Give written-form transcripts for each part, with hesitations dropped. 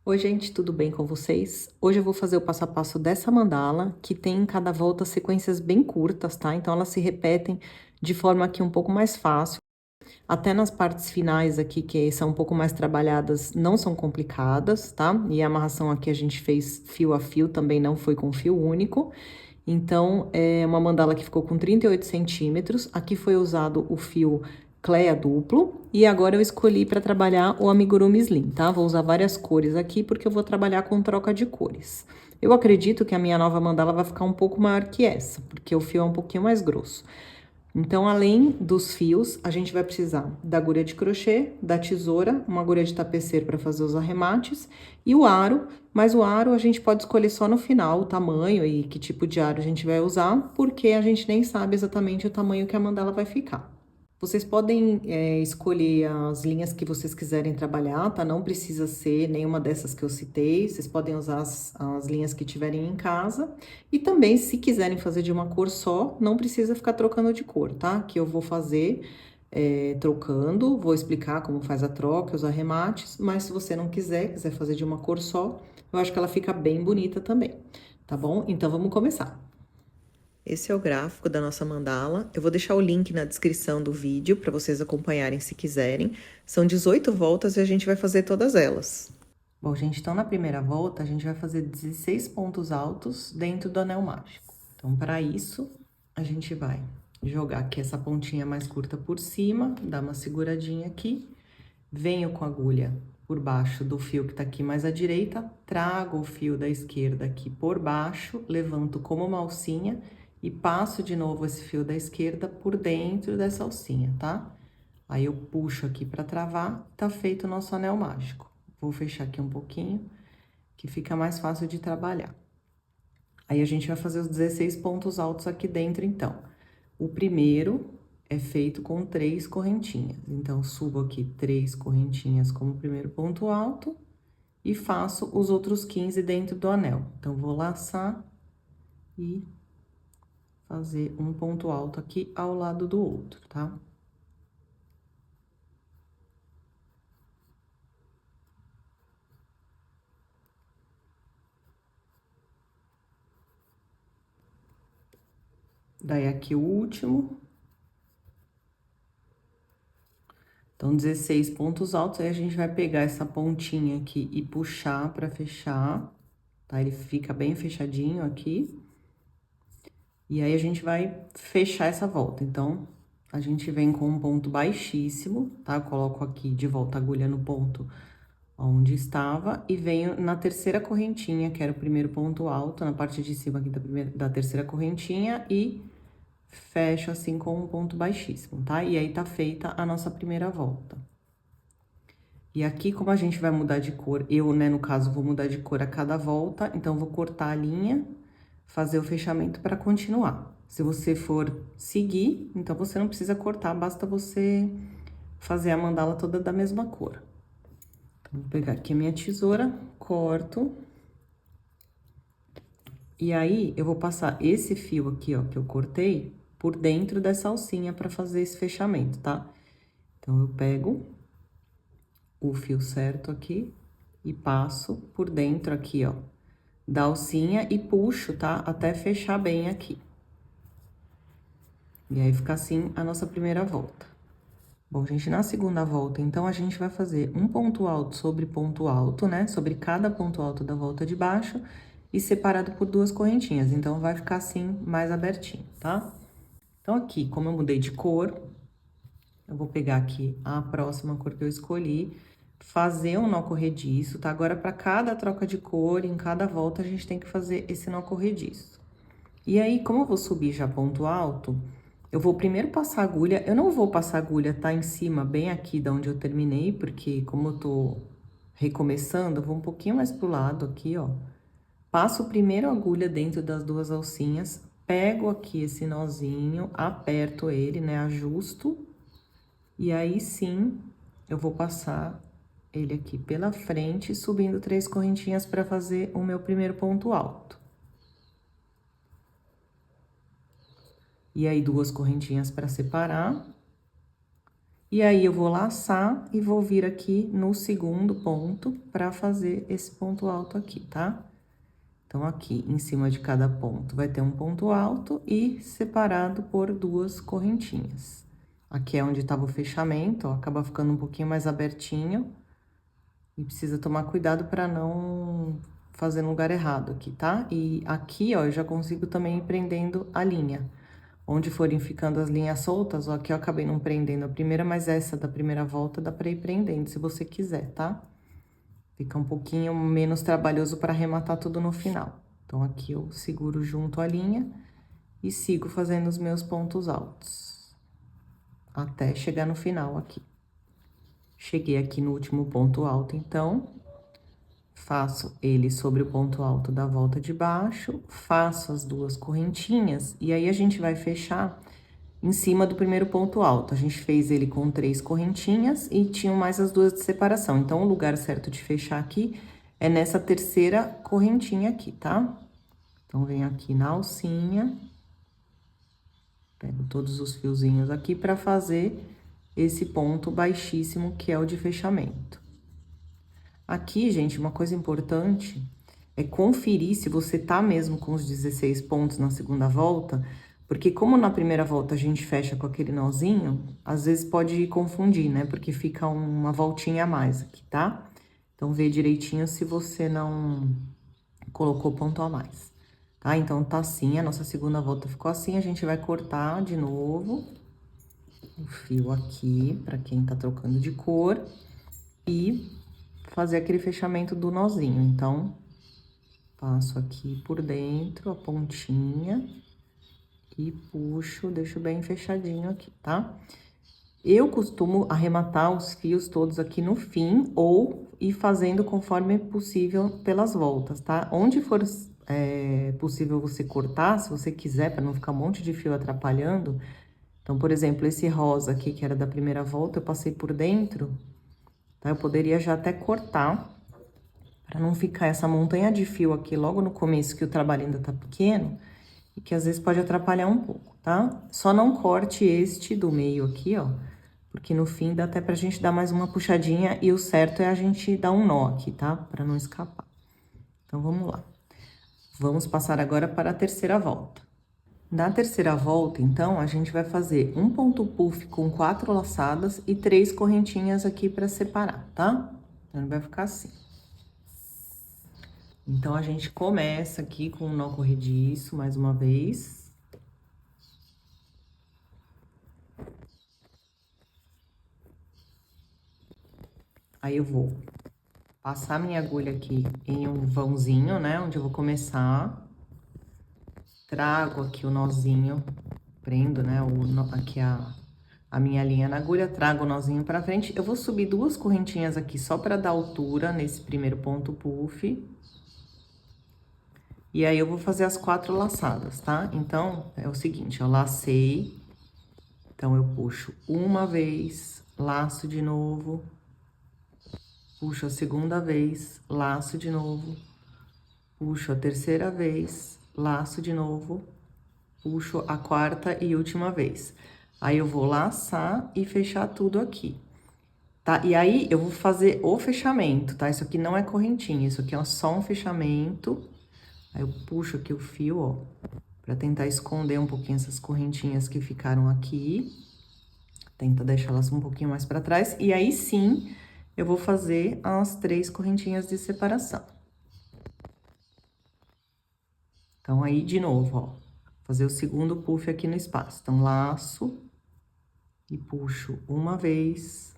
Oi, gente, tudo bem com vocês? Hoje eu vou fazer o passo a passo dessa mandala, que tem em cada volta sequências bem curtas, tá? Então elas se repetem de forma aqui um pouco mais fácil. Até nas partes finais aqui, que são um pouco mais trabalhadas, não são complicadas, tá? E a amarração aqui a gente fez fio a fio, também não foi com fio único. Então, é uma mandala que ficou com 38 centímetros. Aqui foi usado o fio Cleia duplo. E agora eu escolhi para trabalhar o amigurumi slim, tá? Vou usar várias cores aqui, porque eu vou trabalhar com troca de cores. Eu acredito que a minha nova mandala vai ficar um pouco maior que essa, porque o fio é um pouquinho mais grosso. Então, além dos fios, a gente vai precisar da agulha de crochê, da tesoura, uma agulha de tapeceiro para fazer os arremates e o aro, mas o aro a gente pode escolher só no final o tamanho e que tipo de aro a gente vai usar, porque a gente nem sabe exatamente o tamanho que a mandala vai ficar. Vocês podem escolher as linhas que vocês quiserem trabalhar, tá? Não precisa ser nenhuma dessas que eu citei. Vocês podem usar as linhas que tiverem em casa. E também, se quiserem fazer de uma cor só, não precisa ficar trocando de cor, tá? Que eu vou fazer trocando, vou explicar como faz a troca, os arremates. Mas se você não quiser fazer de uma cor só, eu acho que ela fica bem bonita também, tá bom? Então, vamos começar. Esse é o gráfico da nossa mandala. Eu vou deixar o link na descrição do vídeo para vocês acompanharem se quiserem. São 18 voltas e a gente vai fazer todas elas. Bom, gente, então na primeira volta a gente vai fazer 16 pontos altos dentro do anel mágico. Então, para isso, a gente vai jogar aqui essa pontinha mais curta por cima, dar uma seguradinha aqui, venho com a agulha por baixo do fio que tá aqui mais à direita, trago o fio da esquerda aqui por baixo, levanto como uma alcinha e passo de novo esse fio da esquerda por dentro dessa alcinha, tá? Aí eu puxo aqui pra travar, tá feito o nosso anel mágico. Vou fechar aqui um pouquinho, que fica mais fácil de trabalhar. Aí a gente vai fazer os 16 pontos altos aqui dentro, então. O primeiro é feito com 3 correntinhas. Então, subo aqui 3 correntinhas como primeiro ponto alto e faço os outros 15 dentro do anel. Então, vou laçar e fazer um ponto alto aqui ao lado do outro, tá? Daí, aqui o último. Então, 16 pontos altos, aí a gente vai pegar essa pontinha aqui e puxar pra fechar, tá? Ele fica bem fechadinho aqui. E aí, a gente vai fechar essa volta. Então, a gente vem com um ponto baixíssimo, tá? Eu coloco aqui de volta a agulha no ponto onde estava e venho na terceira correntinha, que era o primeiro ponto alto, na parte de cima aqui da terceira correntinha e fecho assim com um ponto baixíssimo, tá? E aí, tá feita a nossa primeira volta. E aqui, como a gente vai mudar de cor, eu, né, no caso, vou mudar de cor a cada volta, então, vou cortar a linha, fazer o fechamento para continuar. Se você for seguir, então, você não precisa cortar, basta você fazer a mandala toda da mesma cor. Então, vou pegar aqui a minha tesoura, corto. E aí, eu vou passar esse fio aqui, ó, que eu cortei, por dentro dessa alcinha para fazer esse fechamento, tá? Então, eu pego o fio certo aqui e passo por dentro aqui, ó, da alcinha e puxo, tá? Até fechar bem aqui. E aí, fica assim a nossa primeira volta. Bom, gente, na segunda volta, então, a gente vai fazer um ponto alto sobre ponto alto, né? Sobre cada ponto alto da volta de baixo e separado por 2 correntinhas. Então, vai ficar assim, mais abertinho, tá? Então, aqui, como eu mudei de cor, eu vou pegar aqui a próxima cor que eu escolhi, fazer um nó corrediço, tá? Agora, para cada troca de cor, em cada volta, a gente tem que fazer esse nó corrediço. E aí, como eu vou subir já ponto alto, eu vou primeiro passar a agulha. Eu não vou passar a agulha, tá? Em cima, bem aqui da onde eu terminei, porque como eu tô recomeçando, eu vou um pouquinho mais pro lado aqui, ó. Passo primeiro a agulha dentro das 2 alcinhas, pego aqui esse nozinho, aperto ele, né? Ajusto. E aí, sim, eu vou passar ele aqui pela frente, subindo 3 correntinhas para fazer o meu primeiro ponto alto. E aí, 2 correntinhas para separar. E aí, eu vou laçar e vou vir aqui no segundo ponto pra fazer esse ponto alto aqui, tá? Então, aqui, em cima de cada ponto, vai ter um ponto alto e separado por 2 correntinhas. Aqui é onde tava o fechamento, ó, acaba ficando um pouquinho mais abertinho. E precisa tomar cuidado para não fazer no lugar errado aqui, tá? E aqui, ó, eu já consigo também ir prendendo a linha. Onde forem ficando as linhas soltas, ó, aqui eu acabei não prendendo a primeira, mas essa da primeira volta dá pra ir prendendo, se você quiser, tá? Fica um pouquinho menos trabalhoso para arrematar tudo no final. Então, aqui eu seguro junto a linha e sigo fazendo os meus pontos altos. Até chegar no final aqui. Cheguei aqui no último ponto alto, então, faço ele sobre o ponto alto da volta de baixo, faço as 2 correntinhas, e aí a gente vai fechar em cima do primeiro ponto alto. A gente fez ele com 3 correntinhas e tinham mais as 2 de separação. Então, o lugar certo de fechar aqui é nessa terceira correntinha aqui, tá? Então, venho aqui na alcinha, pego todos os fiozinhos aqui pra fazer esse ponto baixíssimo que é o de fechamento. Aqui, gente, uma coisa importante é conferir se você tá mesmo com os 16 pontos na segunda volta, porque como na primeira volta a gente fecha com aquele nozinho, às vezes pode confundir, né? Porque fica uma voltinha a mais aqui, tá? Então, vê direitinho se você não colocou ponto a mais, tá? Então, tá assim, a nossa segunda volta ficou assim, a gente vai cortar de novo o fio aqui, pra quem tá trocando de cor, e fazer aquele fechamento do nozinho. Então, passo aqui por dentro a pontinha e puxo, deixo bem fechadinho aqui, tá? Eu costumo arrematar os fios todos aqui no fim ou ir fazendo conforme possível pelas voltas, tá? Onde for possível você cortar, se você quiser, para não ficar um monte de fio atrapalhando. Então, por exemplo, esse rosa aqui, que era da primeira volta, eu passei por dentro, tá? Eu poderia já até cortar, para não ficar essa montanha de fio aqui logo no começo, que o trabalho ainda tá pequeno, e que às vezes pode atrapalhar um pouco, tá? Só não corte este do meio aqui, ó, porque no fim dá até pra gente dar mais uma puxadinha, e o certo é a gente dar um nó aqui, tá? Pra não escapar. Então, vamos lá. Vamos passar agora para a terceira volta. Na terceira volta, então, a gente vai fazer um ponto puff com 4 laçadas e 3 correntinhas aqui pra separar, tá? Então, ele vai ficar assim. Então, a gente começa aqui com um nó corrediço, mais uma vez. Aí, eu vou passar minha agulha aqui em um vãozinho, né, onde eu vou começar. Trago aqui o nozinho, prendo, né, aqui a minha linha na agulha, trago o nozinho pra frente. Eu vou subir 2 correntinhas aqui só pra dar altura nesse primeiro ponto puff. E aí, eu vou fazer as 4 laçadas, tá? Então, é o seguinte, eu lacei, então, eu puxo uma vez, laço de novo, puxo a segunda vez, laço de novo, puxo a terceira vez, laço de novo, puxo a quarta e última vez. Aí, eu vou laçar e fechar tudo aqui, tá? E aí, eu vou fazer o fechamento, tá? Isso aqui não é correntinha, isso aqui é só um fechamento. Aí, eu puxo aqui o fio, ó, pra tentar esconder um pouquinho essas correntinhas que ficaram aqui. Tenta deixar elas um pouquinho mais pra trás. E aí, sim, eu vou fazer as 3 correntinhas de separação. Então, aí, de novo, ó, fazer o segundo puff aqui no espaço. Então, laço e puxo uma vez,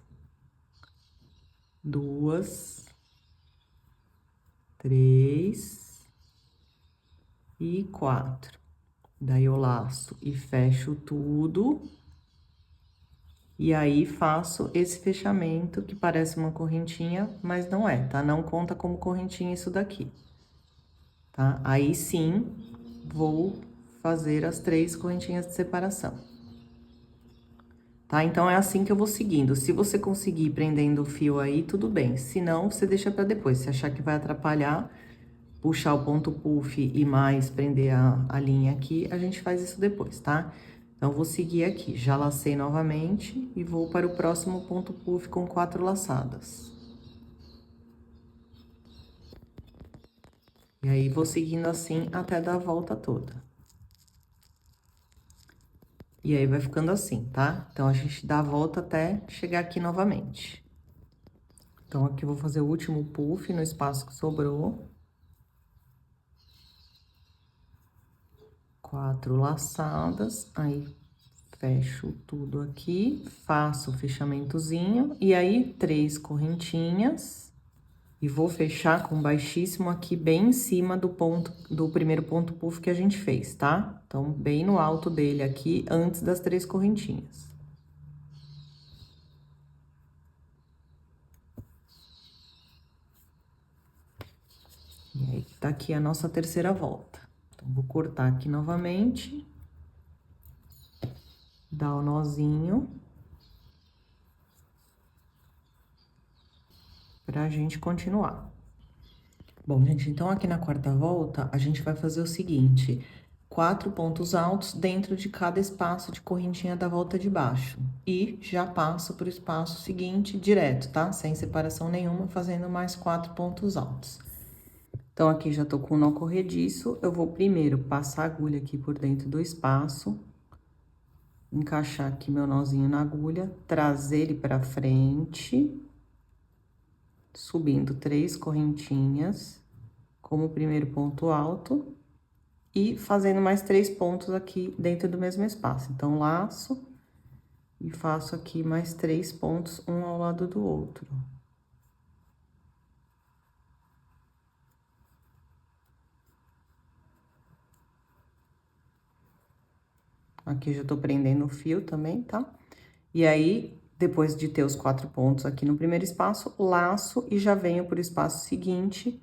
2, 3 e 4. Daí, eu laço e fecho tudo. E aí, faço esse fechamento, que parece uma correntinha, mas não é, tá? Não conta como correntinha isso daqui, tá? Aí, sim, vou fazer as 3 correntinhas de separação. Tá? Então, é assim que eu vou seguindo. Se você conseguir ir prendendo o fio aí, tudo bem. Se não, você deixa pra depois. Se achar que vai atrapalhar, puxar o ponto puff e mais prender a linha aqui, a gente faz isso depois, tá? Então, vou seguir aqui, já lacei novamente e vou para o próximo ponto puff com 4 laçadas. E aí, vou seguindo assim até dar a volta toda. E aí, vai ficando assim, tá? Então, a gente dá a volta até chegar aqui novamente. Então, aqui eu vou fazer o último puff no espaço que sobrou. 4 laçadas, aí fecho tudo aqui, faço o fechamentozinho, e aí 3 correntinhas, e vou fechar com baixíssimo aqui bem em cima do ponto, do primeiro ponto puff que a gente fez, tá? Então, bem no alto dele aqui, antes das 3 correntinhas. E aí, tá aqui a nossa terceira volta. Então, vou cortar aqui novamente, dar o nozinho, pra gente continuar. Bom, gente, então aqui na quarta volta, a gente vai fazer o seguinte: 4 pontos altos dentro de cada espaço de correntinha da volta de baixo. E já passo pro espaço seguinte direto, tá? Sem separação nenhuma, fazendo mais 4 pontos altos. Então, aqui já tô com o nó corrediço, eu vou primeiro passar a agulha aqui por dentro do espaço, encaixar aqui meu nozinho na agulha, trazer ele pra frente, subindo 3 correntinhas, como primeiro ponto alto, e fazendo mais 3 pontos aqui dentro do mesmo espaço. Então, laço e faço aqui mais 3 pontos, um ao lado do outro. Aqui já tô prendendo o fio também, tá? E aí, depois de ter os 4 pontos aqui no primeiro espaço, laço e já venho pro espaço seguinte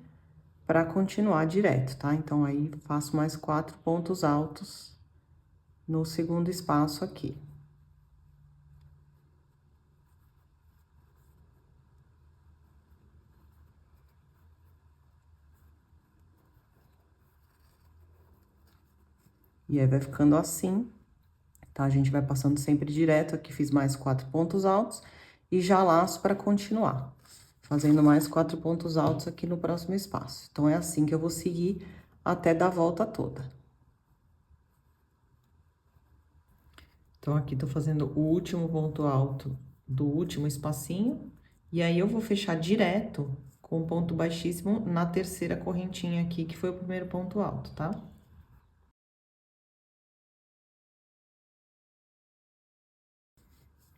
pra continuar direto, tá? Então, aí, faço mais 4 pontos altos no segundo espaço aqui. E aí, vai ficando assim, tá? A gente vai passando sempre direto, aqui fiz mais 4 pontos altos e já laço para continuar, fazendo mais 4 pontos altos aqui no próximo espaço. Então, é assim que eu vou seguir até dar a volta toda. Então, aqui tô fazendo o último ponto alto do último espacinho, e aí eu vou fechar direto com o ponto baixíssimo na terceira correntinha aqui, que foi o primeiro ponto alto, tá?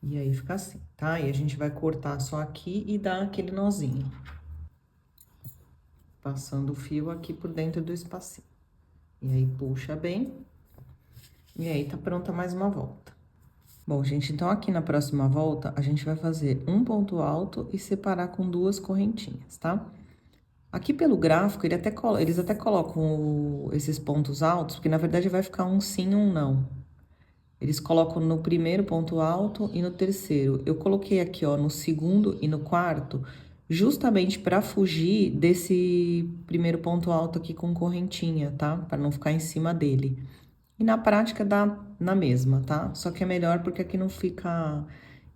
E aí, fica assim, tá? E a gente vai cortar só aqui e dar aquele nozinho. Passando o fio aqui por dentro do espacinho. E aí, puxa bem. E aí, tá pronta mais uma volta. Bom, gente, então aqui na próxima volta, a gente vai fazer um ponto alto e separar com 2 correntinhas, tá? Aqui pelo gráfico, eles até colocam esses pontos altos, porque na verdade vai ficar um sim, um não. Eles colocam no primeiro ponto alto e no terceiro. Eu coloquei aqui, ó, no segundo e no quarto, justamente para fugir desse primeiro ponto alto aqui com correntinha, tá? Para não ficar em cima dele. E na prática dá na mesma, tá? Só que é melhor porque aqui não fica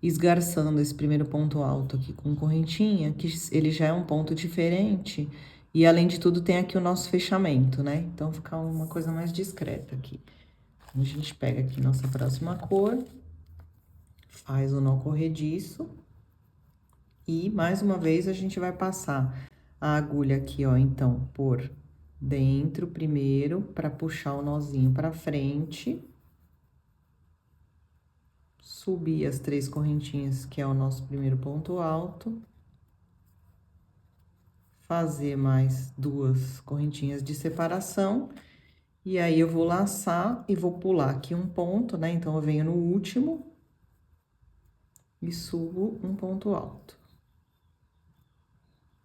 esgarçando esse primeiro ponto alto aqui com correntinha, que ele já é um ponto diferente. E além de tudo, tem aqui o nosso fechamento, né? Então fica uma coisa mais discreta aqui. A gente pega aqui nossa próxima cor, faz o nó corrediço. E, mais uma vez, a gente vai passar a agulha aqui, ó, então, por dentro primeiro, para puxar o nozinho para frente. Subir as 3 correntinhas, que é o nosso primeiro ponto alto. Fazer mais 2 correntinhas de separação. E aí, eu vou laçar e vou pular aqui um ponto, né? Então, eu venho no último e subo um ponto alto.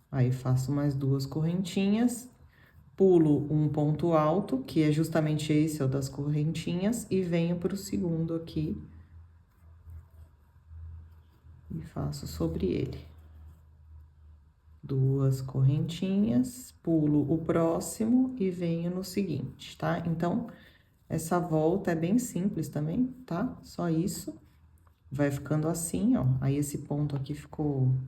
Aí, faço mais 2 correntinhas, pulo um ponto alto, que é justamente esse, é o das correntinhas, e venho pro segundo aqui. E faço sobre ele. 2 correntinhas, pulo o próximo e venho no seguinte, tá? Então, Essa volta é bem simples também, tá? Só isso. Vai ficando assim, ó. Aí, esse ponto aqui ficou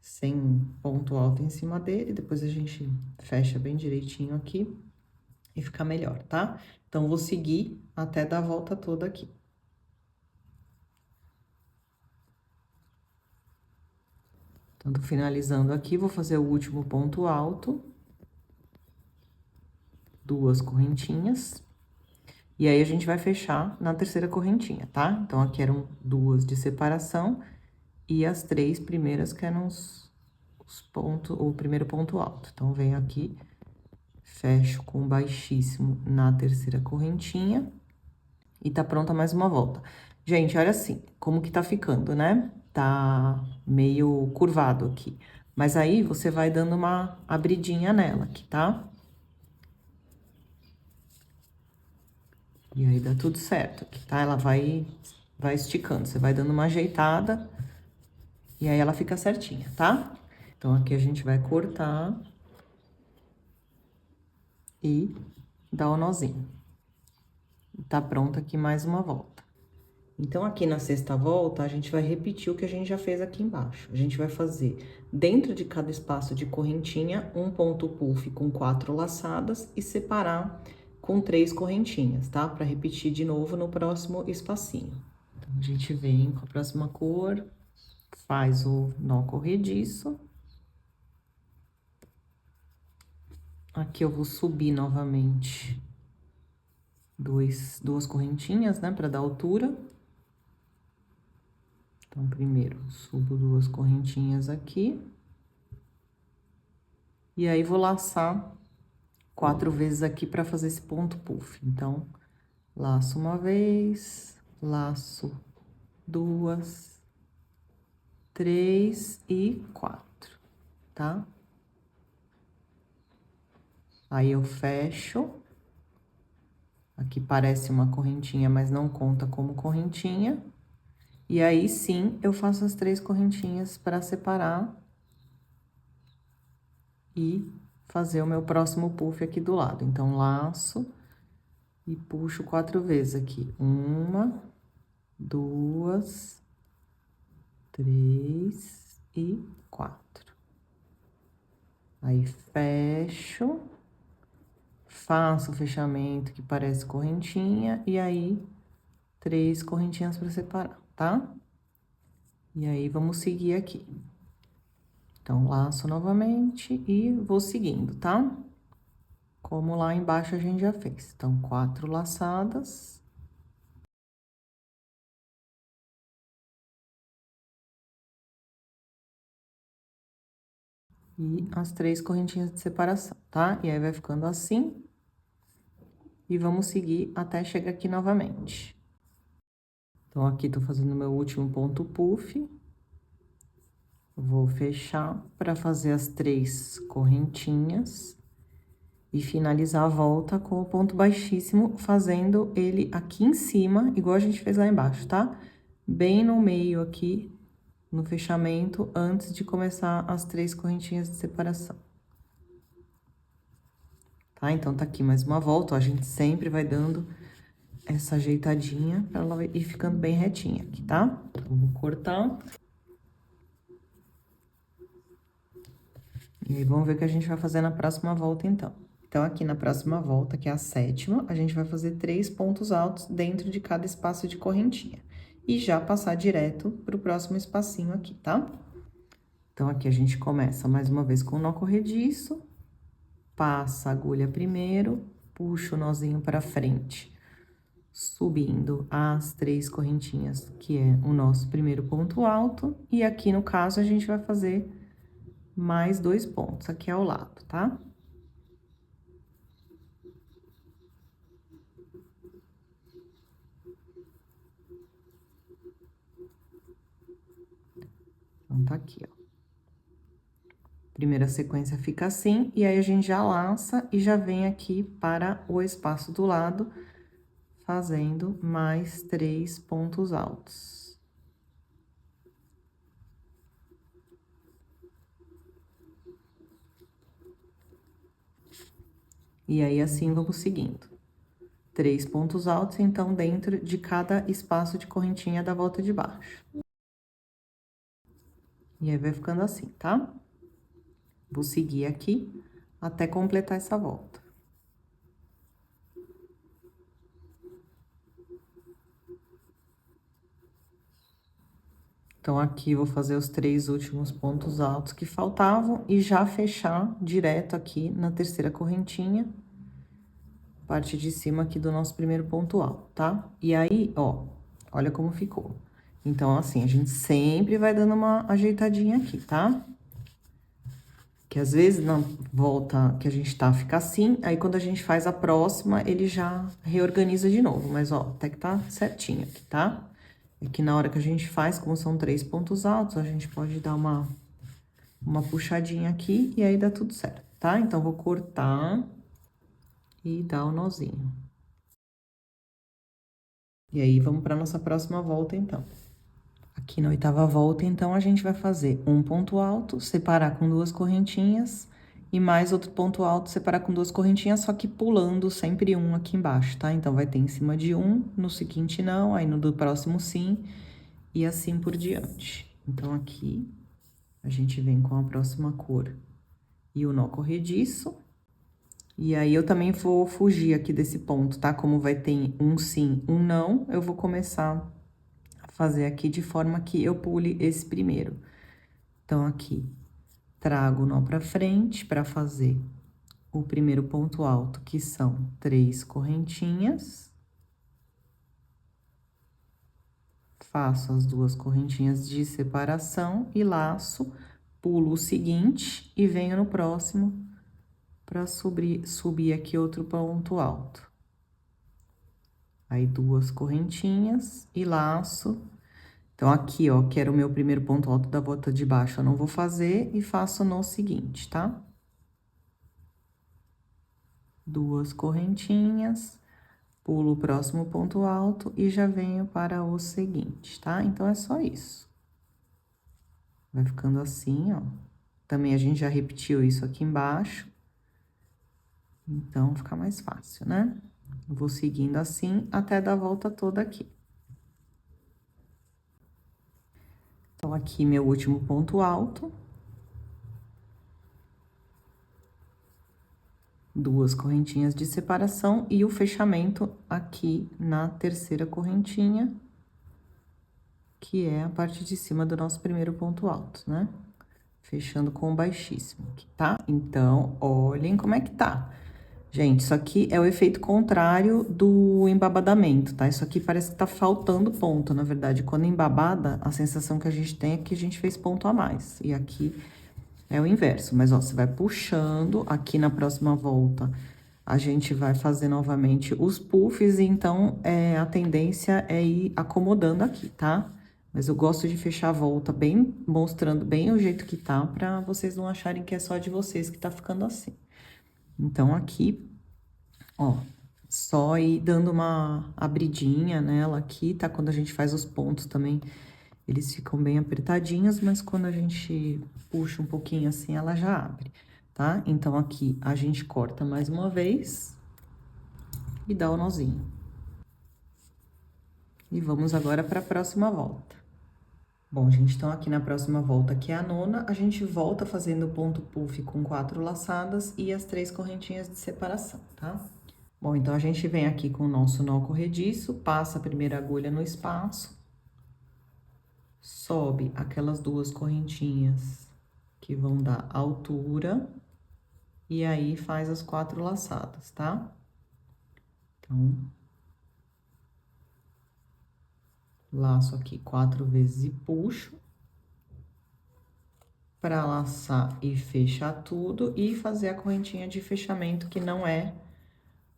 sem ponto alto em cima dele. Depois a gente fecha bem direitinho aqui e fica melhor, tá? Então, vou seguir até dar a volta toda aqui. Então, tô finalizando aqui, vou fazer o último ponto alto. 2 correntinhas. E aí, a gente vai fechar na terceira correntinha, tá? Então, aqui eram 2 de separação e as 3 primeiras que eram os pontos, o primeiro ponto alto. Então, venho aqui, fecho com baixíssimo na terceira correntinha e tá pronta mais uma volta. Gente, olha assim, como que tá ficando, né? Tá meio curvado aqui. Mas aí, você vai dando uma abridinha nela aqui, tá? E aí, dá tudo certo aqui, tá? Ela vai esticando, você vai dando uma ajeitada e aí ela fica certinha, tá? Então, aqui a gente vai cortar e dar o nozinho. Tá pronta aqui mais uma volta. Então, aqui na sexta volta, a gente vai repetir o que a gente já fez aqui embaixo. A gente vai fazer, dentro de cada espaço de correntinha, um ponto puff com 4 laçadas e separar com 3 correntinhas, tá? Pra repetir de novo no próximo espacinho. Então, a gente vem com a próxima cor, faz o nó corrediço. Aqui eu vou subir novamente duas correntinhas, né, pra dar altura. Então, primeiro, subo 2 correntinhas aqui. E aí, vou laçar 4 vezes aqui pra fazer esse ponto puff. Então, laço uma vez, laço 2, 3 e 4, tá? Aí, eu fecho. Aqui parece uma correntinha, mas não conta como correntinha. E aí, sim, eu faço as 3 correntinhas pra separar e fazer o meu próximo puff aqui do lado. Então, laço e puxo 4 vezes aqui. 1, 2, 3 e 4. Aí, fecho, faço o fechamento que parece correntinha, e aí, 3 correntinhas para separar, tá? E aí, vamos seguir aqui. Então, laço novamente e vou seguindo, tá? Como lá embaixo a gente já fez. Então, 4 laçadas. E as 3 correntinhas de separação, tá? E aí, vai ficando assim. E vamos seguir até chegar aqui novamente. Então, aqui, tô fazendo meu último ponto puff. Vou fechar para fazer as 3 correntinhas. E finalizar a volta com o ponto baixíssimo, fazendo ele aqui em cima, igual a gente fez lá embaixo, tá? Bem no meio aqui, no fechamento, antes de começar as 3 correntinhas de separação. Tá? Então, tá aqui mais uma volta, ó, a gente sempre vai dando essa ajeitadinha pra ela ir ficando bem retinha aqui, tá? Então, vou cortar. E aí, vamos ver o que a gente vai fazer na próxima volta, então. Então, aqui na próxima volta, que é a 7ª, a gente vai fazer 3 pontos altos dentro de cada espaço de correntinha. E já passar direto pro próximo espacinho aqui, tá? Então, aqui a gente começa mais uma vez com o nó corrediço, passa a agulha primeiro, puxa o nozinho pra frente, subindo as 3 correntinhas, que é o nosso primeiro ponto alto. E aqui, no caso, a gente vai fazer mais 2 pontos aqui ao lado, tá? Então, tá aqui, ó. Primeira sequência fica assim, e aí a gente já laça e já vem aqui para o espaço do lado, fazendo mais 3 pontos altos. E aí, assim, vamos seguindo. 3 pontos altos, então, dentro de cada espaço de correntinha da volta de baixo. E aí, vai ficando assim, tá? Vou seguir aqui até completar essa volta. Então, aqui, vou fazer os 3 últimos pontos altos que faltavam e já fechar direto aqui na terceira correntinha, parte de cima aqui do nosso primeiro ponto alto, tá? E aí, ó, olha como ficou. Então, assim, a gente sempre vai dando uma ajeitadinha aqui, tá? Que às vezes na volta que a gente tá, fica assim, aí quando a gente faz a próxima, ele já reorganiza de novo. Mas, ó, até que tá certinho aqui, tá? É que na hora que a gente faz, como são 3 pontos altos, a gente pode dar uma puxadinha aqui e aí dá tudo certo, tá? Então, vou cortar e dar o nozinho. E aí, vamos pra nossa próxima volta, então. Aqui na 8ª volta, então, a gente vai fazer um ponto alto, separar com 2 correntinhas, e mais outro ponto alto, separar com 2 correntinhas, só que pulando sempre um aqui embaixo, tá? Então, vai ter em cima de um, no seguinte não, aí no do próximo sim, e assim por diante. Então, aqui, a gente vem com a próxima cor e o nó corrediço. E aí, eu também vou fugir aqui desse ponto, tá? Como vai ter um sim, um não, eu vou começar a fazer aqui de forma que eu pule esse primeiro. Então, aqui, trago o nó pra frente pra fazer o primeiro ponto alto, que são 3 correntinhas. Faço as 2 correntinhas de separação e laço, pulo o seguinte e venho no próximo pra subir aqui outro ponto alto. Aí, 2 correntinhas e laço. Então, aqui, ó, que era o meu primeiro ponto alto da volta de baixo, eu não vou fazer e faço no seguinte, tá? 2 correntinhas, pulo o próximo ponto alto e já venho para o seguinte, tá? Então, é só isso. Vai ficando assim, ó. Também a gente já repetiu isso aqui embaixo. Então, fica mais fácil, né? Vou seguindo assim até dar a volta toda aqui. Então, aqui meu último ponto alto. 2 correntinhas de separação e o fechamento aqui na terceira correntinha, que é a parte de cima do nosso primeiro ponto alto, né? Fechando com o baixíssimo aqui, tá? Então, olhem como é que tá. Gente, isso aqui é o efeito contrário do embabadamento, tá? Isso aqui parece que tá faltando ponto, na verdade. Quando embabada, a sensação que a gente tem é que a gente fez ponto a mais. E aqui é o inverso, mas ó, você vai puxando, aqui na próxima volta a gente vai fazer novamente os puffs, então a tendência é ir acomodando aqui, tá? Mas eu gosto de fechar a volta bem, mostrando bem o jeito que tá, pra vocês não acharem que é só de vocês que tá ficando assim. Então, aqui, ó, só ir dando uma abridinha nela aqui, tá? Quando a gente faz os pontos também, eles ficam bem apertadinhos, mas quando a gente puxa um pouquinho assim, ela já abre, tá? Então, aqui a gente corta mais uma vez e dá o nozinho. E vamos agora para a próxima volta. Bom, gente, então aqui na próxima volta, que é a 9ª, a gente volta fazendo o ponto puff com 4 laçadas e as 3 correntinhas de separação, tá? Bom, então a gente vem aqui com o nosso nó corrediço, passa a primeira agulha no espaço, sobe aquelas 2 correntinhas que vão dar altura, e aí faz as 4 laçadas, tá? Então, laço aqui 4 vezes e puxo, para laçar e fechar tudo, e fazer a correntinha de fechamento, que não é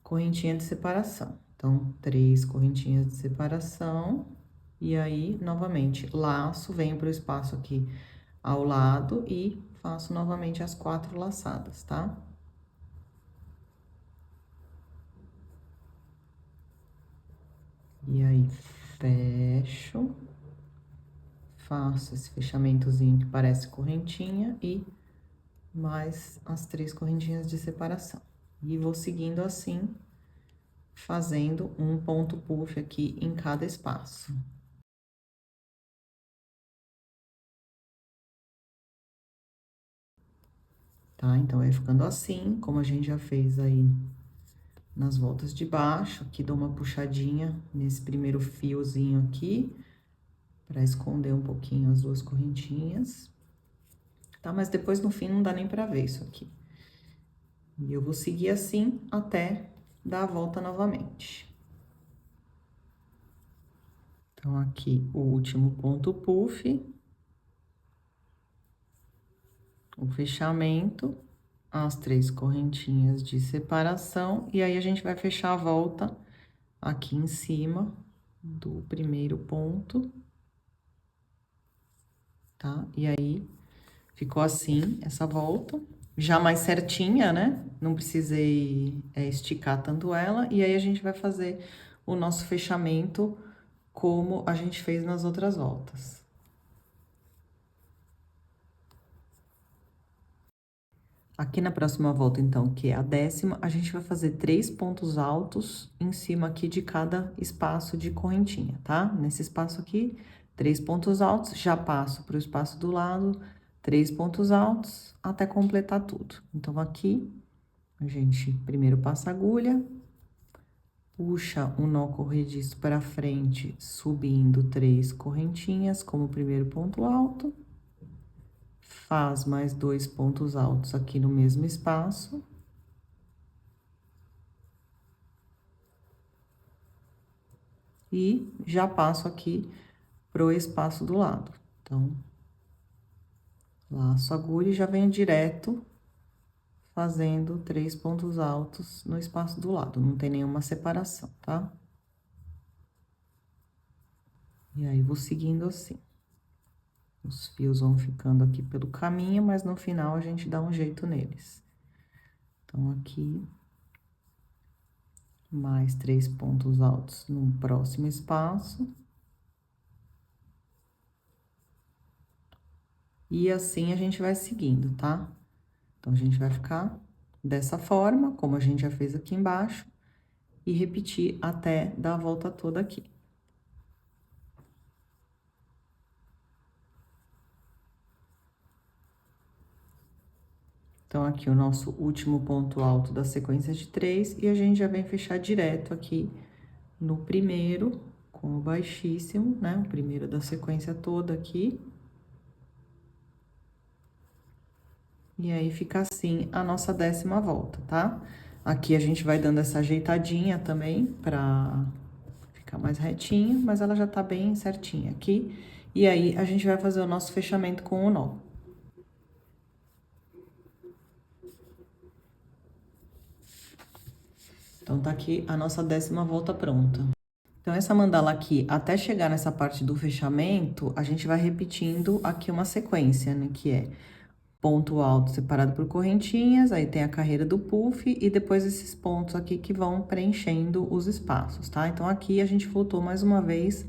correntinha de separação. Então, 3 correntinhas de separação, e aí, novamente, laço, venho pro espaço aqui ao lado e faço novamente as 4 laçadas, tá? E aí, fecho, faço esse fechamentozinho que parece correntinha e mais as 3 correntinhas de separação. E vou seguindo assim, fazendo um ponto puff aqui em cada espaço. Tá? Então, vai ficando assim, como a gente já fez aí nas voltas de baixo. Aqui dou uma puxadinha nesse primeiro fiozinho aqui, pra esconder um pouquinho as duas correntinhas. Tá? Mas depois, no fim, não dá nem pra ver isso aqui. E eu vou seguir assim até dar a volta novamente. Então, aqui, o último ponto puff. O fechamento, as 3 correntinhas de separação, e aí a gente vai fechar a volta aqui em cima do primeiro ponto, tá? E aí, ficou assim, essa volta, já mais certinha, né? Não precisei esticar tanto ela, e aí a gente vai fazer o nosso fechamento como a gente fez nas outras voltas. Aqui na próxima volta, então, que é a 10ª, a gente vai fazer 3 pontos altos em cima aqui de cada espaço de correntinha, tá? Nesse espaço aqui, 3 pontos altos, já passo pro espaço do lado, 3 pontos altos, até completar tudo. Então, aqui, a gente primeiro passa a agulha, puxa o nó corrediço para frente, subindo 3 correntinhas como primeiro ponto alto. Faz mais 2 pontos altos aqui no mesmo espaço. E já passo aqui pro espaço do lado. Então, laço a agulha e já venho direto fazendo 3 pontos altos no espaço do lado. Não tem nenhuma separação, tá? E aí, vou seguindo assim. Os fios vão ficando aqui pelo caminho, mas no final a gente dá um jeito neles. Então, aqui, mais 3 pontos altos no próximo espaço. E assim a gente vai seguindo, tá? Então, a gente vai ficar dessa forma, como a gente já fez aqui embaixo, e repetir até dar a volta toda aqui. Então, aqui o nosso último ponto alto da sequência de 3, e a gente já vem fechar direto aqui no primeiro, com o baixíssimo, né? O primeiro da sequência toda aqui. E aí, fica assim a nossa 10ª volta, tá? Aqui a gente vai dando essa ajeitadinha também, pra ficar mais retinho, mas ela já tá bem certinha aqui. E aí, a gente vai fazer o nosso fechamento com o nó. Então, tá aqui a nossa 10ª volta pronta. Então, essa mandala aqui, até chegar nessa parte do fechamento, a gente vai repetindo aqui uma sequência, né? Que é ponto alto separado por correntinhas, aí tem a carreira do puff e depois esses pontos aqui que vão preenchendo os espaços, tá? Então, aqui a gente voltou mais uma vez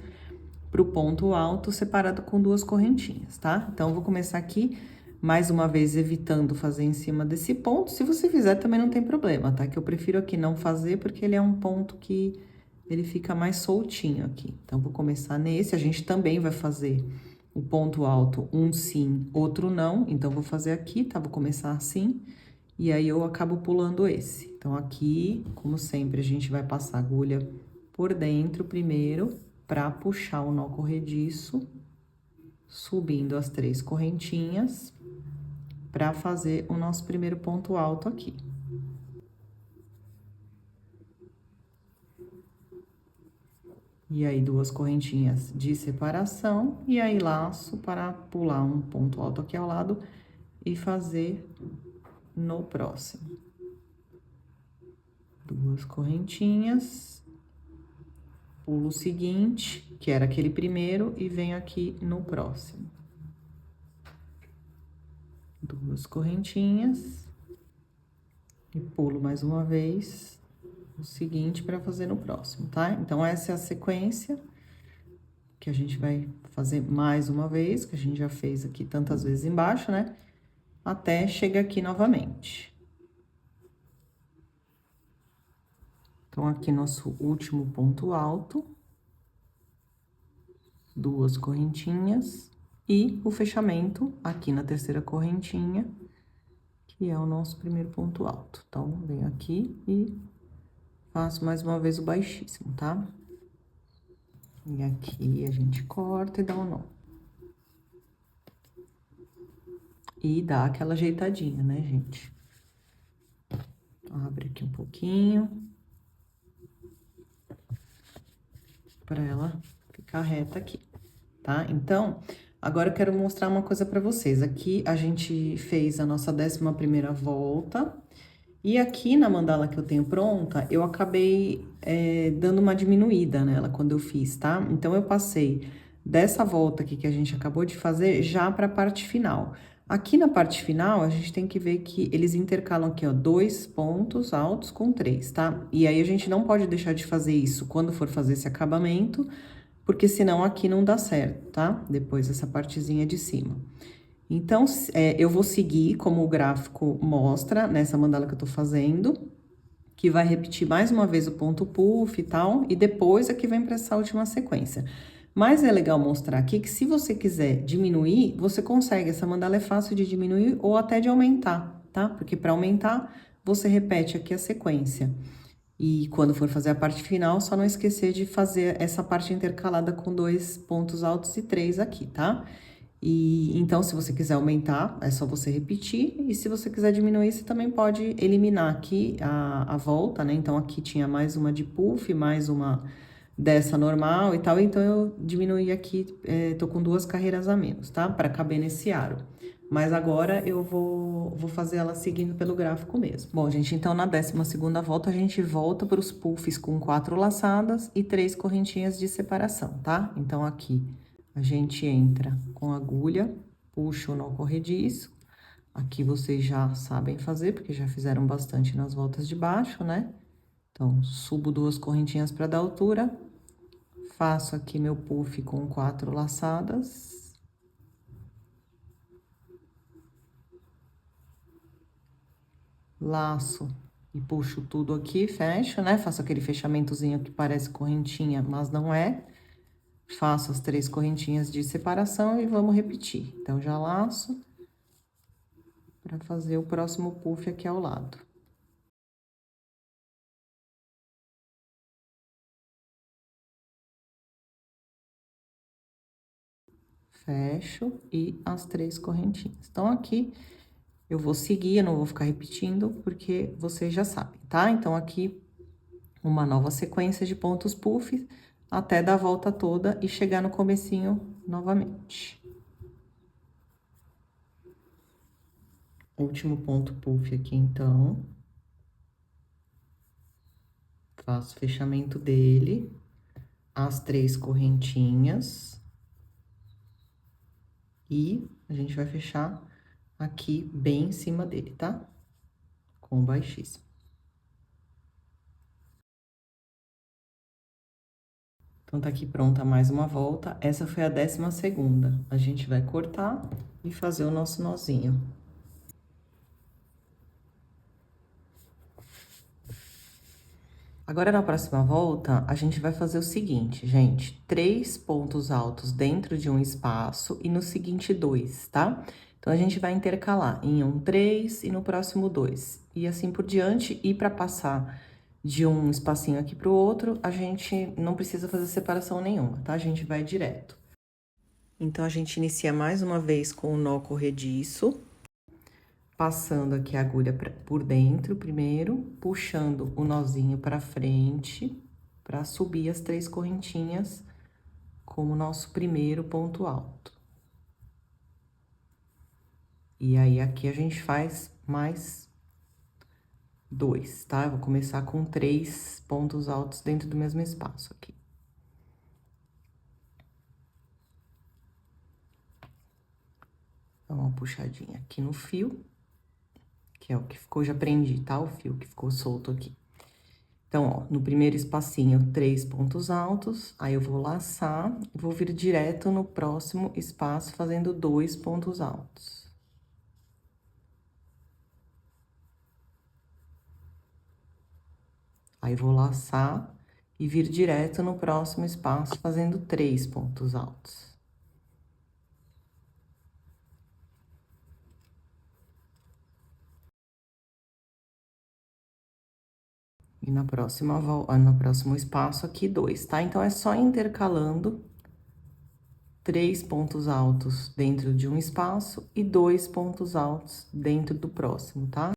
pro ponto alto separado com 2 correntinhas, tá? Então, eu vou começar aqui, mais uma vez, evitando fazer em cima desse ponto. Se você fizer, também não tem problema, tá? Que eu prefiro aqui não fazer, porque ele é um ponto que ele fica mais soltinho aqui. Então, vou começar nesse. A gente também vai fazer o ponto alto, um sim, outro não. Então, vou fazer aqui, tá? Vou começar assim, e aí eu acabo pulando esse. Então, aqui, como sempre, a gente vai passar a agulha por dentro primeiro, para puxar o nó corrediço, subindo as 3 correntinhas, para fazer o nosso primeiro ponto alto aqui. E aí, 2 correntinhas de separação, e aí laço para pular um ponto alto aqui ao lado e fazer no próximo. 2 correntinhas, pulo o seguinte, que era aquele primeiro, e venho aqui no próximo. 2 correntinhas, e pulo mais uma vez o seguinte para fazer no próximo, tá? Então, essa é a sequência que a gente vai fazer mais uma vez, que a gente já fez aqui tantas vezes embaixo, né? Até chegar aqui novamente. Então, aqui nosso último ponto alto, 2 correntinhas e o fechamento aqui na terceira correntinha, que é o nosso primeiro ponto alto. Então, venho aqui e faço mais uma vez o baixíssimo, tá? E aqui a gente corta e dá um nó. E dá aquela ajeitadinha, né, gente? Abre aqui um pouquinho. Pra ela ficar reta aqui, tá? Então, agora eu quero mostrar uma coisa pra vocês. Aqui a gente fez a nossa 11ª volta. E aqui na mandala que eu tenho pronta, eu acabei dando uma diminuída nela quando eu fiz, tá? Então, eu passei dessa volta aqui que a gente acabou de fazer já pra parte final. Aqui na parte final, a gente tem que ver que eles intercalam aqui, ó, 2 pontos altos com 3, tá? E aí, a gente não pode deixar de fazer isso quando for fazer esse acabamento, porque senão aqui não dá certo, tá? Depois essa partezinha de cima. Então, eu vou seguir como o gráfico mostra nessa mandala que eu tô fazendo, que vai repetir mais uma vez o ponto puff e tal, e depois aqui vem para essa última sequência. Mas é legal mostrar aqui que se você quiser diminuir, você consegue. Essa mandala é fácil de diminuir ou até de aumentar, tá? Porque para aumentar, você repete aqui a sequência. E quando for fazer a parte final, só não esquecer de fazer essa parte intercalada com 2 pontos altos e 3 aqui, tá? E então, se você quiser aumentar, é só você repetir. E se você quiser diminuir, você também pode eliminar aqui a volta, né? Então, aqui tinha mais uma de puff, mais uma dessa normal e tal. Então, eu diminuí aqui, tô com 2 carreiras a menos, tá? Para caber nesse aro. Mas agora eu vou fazer ela seguindo pelo gráfico mesmo. Bom, gente, então na 12ª volta a gente volta para os puffs com 4 laçadas e 3 correntinhas de separação, tá? Então, aqui a gente entra com a agulha, puxa o nó corrediço. Aqui vocês já sabem fazer, porque já fizeram bastante nas voltas de baixo, né? Então, subo 2 correntinhas para dar altura. Faço aqui meu puff com 4 laçadas. Laço e puxo tudo aqui, fecho, né? Faço aquele fechamentozinho que parece correntinha, mas não é. Faço as 3 correntinhas de separação e vamos repetir. Então, já laço para fazer o próximo puff aqui ao lado. Fecho e as 3 correntinhas. Então, aqui eu vou seguir, eu não vou ficar repetindo, porque vocês já sabem, tá? Então, aqui, uma nova sequência de pontos puff, até dar a volta toda e chegar no comecinho novamente. Último ponto puff aqui, então. Faço o fechamento dele, as 3 correntinhas. E a gente vai fechar aqui bem em cima dele, tá? Com baixíssimo. Então, tá aqui pronta mais uma volta. Essa foi a 12ª. A gente vai cortar e fazer o nosso nozinho. Agora, na próxima volta, a gente vai fazer o seguinte, gente. 3 pontos altos dentro de um espaço e no seguinte 2, tá? Então, a gente vai intercalar em um 3 e no próximo 2. E assim por diante, e para passar de um espacinho aqui pro outro, a gente não precisa fazer separação nenhuma, tá? A gente vai direto. Então, a gente inicia mais uma vez com o nó corrediço, passando aqui a agulha por dentro primeiro, puxando o nozinho pra frente, pra subir as 3 correntinhas como nosso primeiro ponto alto. E aí, aqui a gente faz mais 2, tá? Eu vou começar com 3 pontos altos dentro do mesmo espaço aqui. Dá uma puxadinha aqui no fio, que é o que ficou, já prendi, tá? O fio que ficou solto aqui. Então, ó, no primeiro espacinho, 3 pontos altos, aí eu vou laçar e vou vir direto no próximo espaço, fazendo 2 pontos altos. Aí, vou laçar e vir direto no próximo espaço, fazendo 3 pontos altos. E na próxima volta, no próximo espaço aqui, 2, tá? Então, é só intercalando 3 pontos altos dentro de um espaço e 2 pontos altos dentro do próximo, tá?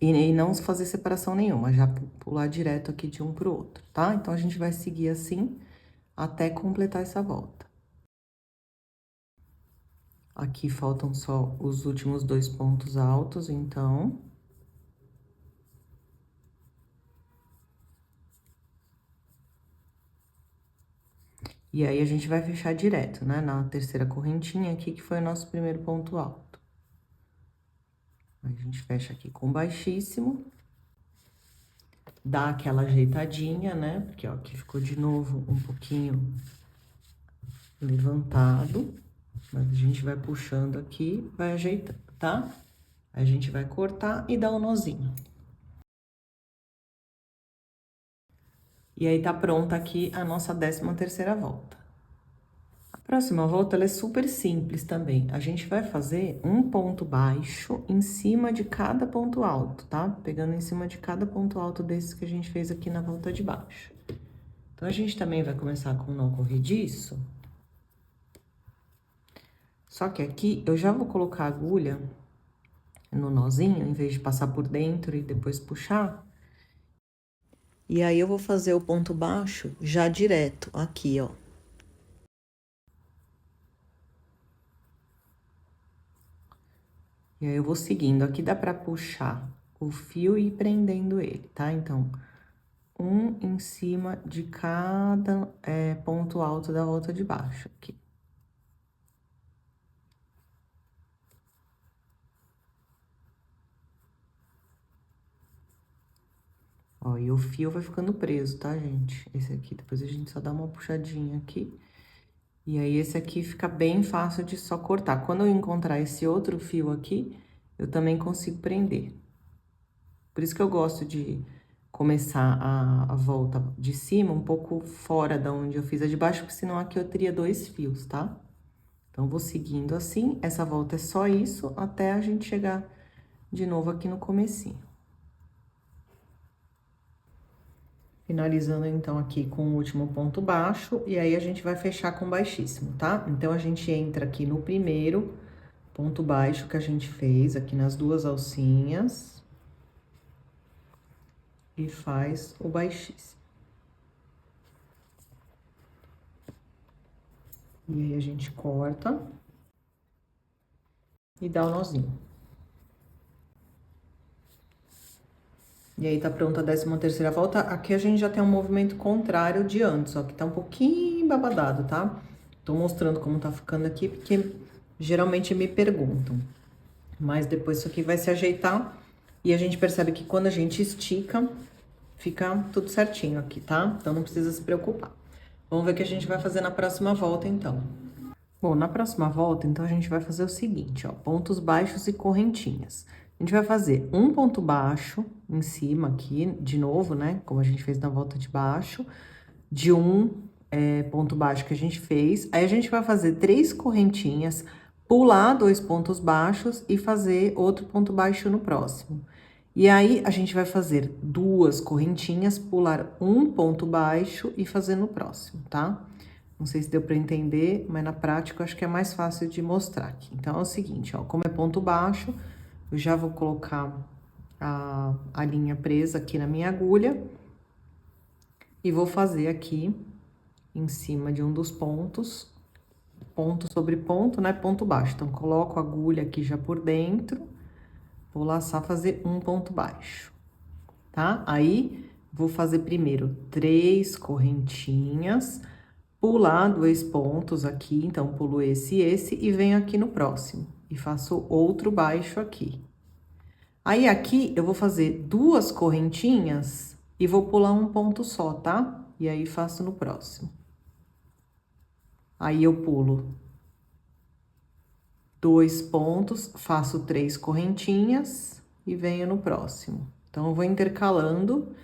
E não fazer separação nenhuma, já pular direto aqui de um pro outro, tá? Então, a gente vai seguir assim até completar essa volta. Aqui faltam só os últimos 2 pontos altos, então... E aí, a gente vai fechar direto, né? Na terceira correntinha aqui, que foi o nosso primeiro ponto alto. A gente fecha aqui com baixíssimo. Dá aquela ajeitadinha, né? Porque, ó, aqui ficou de novo um pouquinho levantado. Mas a gente vai puxando aqui, vai ajeitando, tá? A gente vai cortar e dar um nozinho. E aí, tá pronta aqui a nossa 13ª volta. A próxima volta, ela é super simples também. A gente vai fazer um ponto baixo em cima de cada ponto alto, tá? Pegando em cima de cada ponto alto desses que a gente fez aqui na volta de baixo. Então, a gente também vai começar com um nó corrediço. Só que aqui, eu já vou colocar a agulha no nozinho, em vez de passar por dentro e depois puxar. E aí, eu vou fazer o ponto baixo já direto, aqui, ó. E aí, eu vou seguindo. Aqui dá pra puxar o fio e ir prendendo ele, tá? Então, um em cima de cada ponto alto da volta de baixo, aqui. Ó, e o fio vai ficando preso, tá, gente? Esse aqui, depois a gente só dá uma puxadinha aqui. E aí, esse aqui fica bem fácil de só cortar. Quando eu encontrar esse outro fio aqui, eu também consigo prender. Por isso que eu gosto de começar a volta de cima um pouco fora da onde eu fiz a de baixo, porque senão aqui eu teria 2 fios, tá? Então, vou seguindo assim, essa volta é só isso, até a gente chegar de novo aqui no comecinho. Finalizando, então, aqui com o último ponto baixo, e aí a gente vai fechar com baixíssimo, tá? Então, a gente entra aqui no primeiro ponto baixo que a gente fez, aqui nas 2 alcinhas, e faz o baixíssimo. E aí, a gente corta e dá o nozinho. E aí, tá pronta a 13ª volta. Aqui a gente já tem um movimento contrário de antes, ó, que tá um pouquinho babadado, tá? Tô mostrando como tá ficando aqui, porque geralmente me perguntam. Mas depois isso aqui vai se ajeitar e a gente percebe que quando a gente estica, fica tudo certinho aqui, tá? Então, não precisa se preocupar. Vamos ver o que a gente vai fazer na próxima volta, então. Bom, na próxima volta, então, a gente vai fazer o seguinte, ó, pontos baixos e correntinhas. A gente vai fazer um ponto baixo em cima aqui, de novo, né? Como a gente fez na volta de baixo, de ponto baixo que a gente fez. Aí, a gente vai fazer 3 correntinhas, pular 2 pontos baixos e fazer outro ponto baixo no próximo. E aí, a gente vai fazer 2 correntinhas, pular um ponto baixo e fazer no próximo, tá? Não sei se deu para entender, mas na prática eu acho que é mais fácil de mostrar aqui. Então, é o seguinte, ó, como é ponto baixo, eu já vou colocar a linha presa aqui na minha agulha e vou fazer aqui em cima de um dos pontos, ponto sobre ponto, né, ponto baixo. Então, coloco a agulha aqui já por dentro, vou laçar, fazer um ponto baixo, tá? Aí, vou fazer primeiro 3 correntinhas, pular 2 pontos aqui, então, pulo esse e esse, e venho aqui no próximo, e faço outro baixo aqui. Aí, aqui, eu vou fazer 2 correntinhas e vou pular um ponto só, tá? E aí, faço no próximo. Aí, eu pulo 2 pontos, faço 3 correntinhas e venho no próximo. Então, eu vou intercalando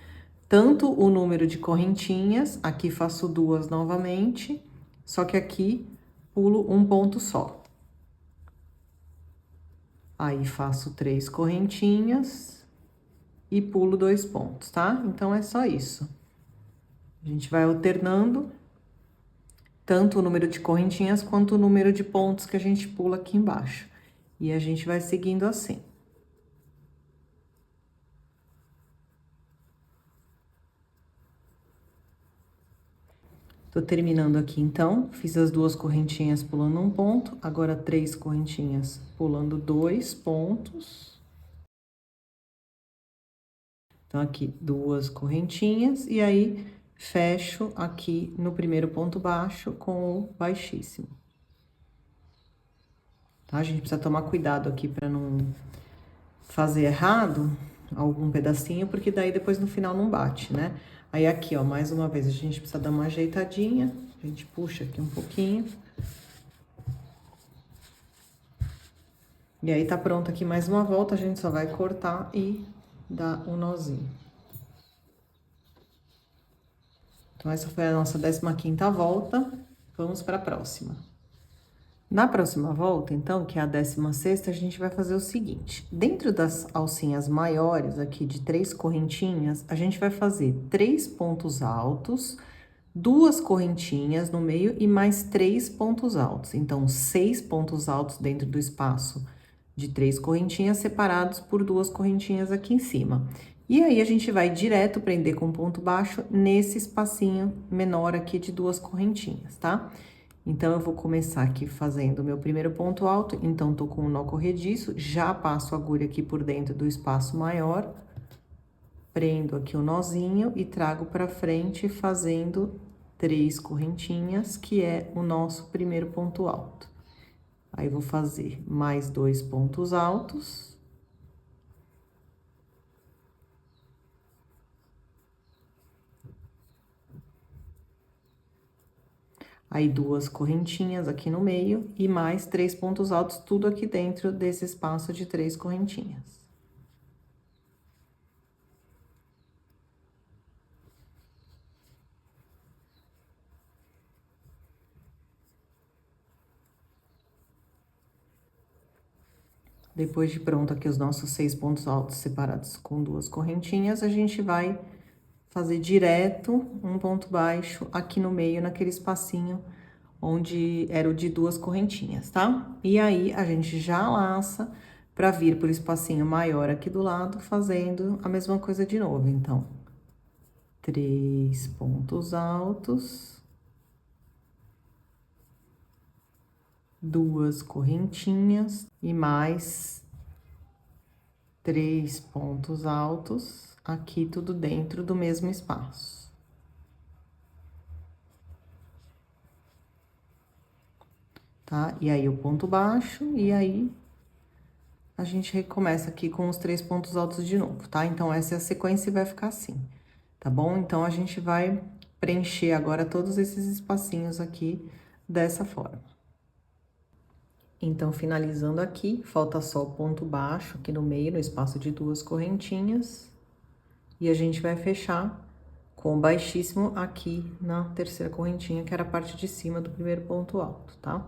tanto o número de correntinhas, aqui faço 2 novamente, só que aqui pulo um ponto só. Aí, faço 3 correntinhas e pulo 2 pontos, tá? Então, é só isso. A gente vai alternando tanto o número de correntinhas quanto o número de pontos que a gente pula aqui embaixo. E a gente vai seguindo assim. Tô terminando aqui, então, fiz as 2 correntinhas pulando um ponto, agora 3 correntinhas pulando 2 pontos. Então, aqui, 2 correntinhas, e aí, fecho aqui no primeiro ponto baixo com o baixíssimo. Tá? A gente precisa tomar cuidado aqui para não fazer errado algum pedacinho, porque daí depois no final não bate, né? Aí aqui, ó, mais uma vez, a gente precisa dar uma ajeitadinha, a gente puxa aqui um pouquinho. E aí, tá pronto aqui mais uma volta, a gente só vai cortar e dar um nozinho. Então, essa foi a nossa 15ª volta, vamos para a próxima. Na próxima volta, então, que é a 16ª, a gente vai fazer o seguinte. Dentro das alcinhas maiores aqui de 3 correntinhas, a gente vai fazer 3 pontos altos, 2 correntinhas no meio e mais 3 pontos altos. Então, 6 pontos altos dentro do espaço de 3 correntinhas separados por 2 correntinhas aqui em cima. E aí, a gente vai direto prender com ponto baixo nesse espacinho menor aqui de 2 correntinhas, tá? Então, eu vou começar aqui fazendo o meu primeiro ponto alto, então, tô com o nó corrediço, já passo a agulha aqui por dentro do espaço maior, prendo aqui o nozinho e trago pra frente fazendo 3 correntinhas, que é o nosso primeiro ponto alto. Aí, vou fazer mais 2 pontos altos. Aí, 2 correntinhas aqui no meio e mais 3 pontos altos, tudo aqui dentro desse espaço de 3 correntinhas. Depois de pronto aqui os nossos 6 pontos altos separados com 2 correntinhas, a gente vai fazer direto um ponto baixo aqui no meio, naquele espacinho onde era o de 2 correntinhas, tá? E aí, a gente já laça pra vir pro espacinho maior aqui do lado, fazendo a mesma coisa de novo. Então, 3 pontos altos, 2 correntinhas e mais 3 pontos altos, aqui tudo dentro do mesmo espaço. Tá? E aí, o ponto baixo, e aí, a gente recomeça aqui com os 3 pontos altos de novo, tá? Então, essa é a sequência e vai ficar assim, tá bom? Então, a gente vai preencher agora todos esses espacinhos aqui dessa forma. Então, finalizando aqui, falta só o ponto baixo aqui no meio, no espaço de 2 correntinhas. E a gente vai fechar com o baixíssimo aqui na terceira correntinha, que era a parte de cima do primeiro ponto alto, tá?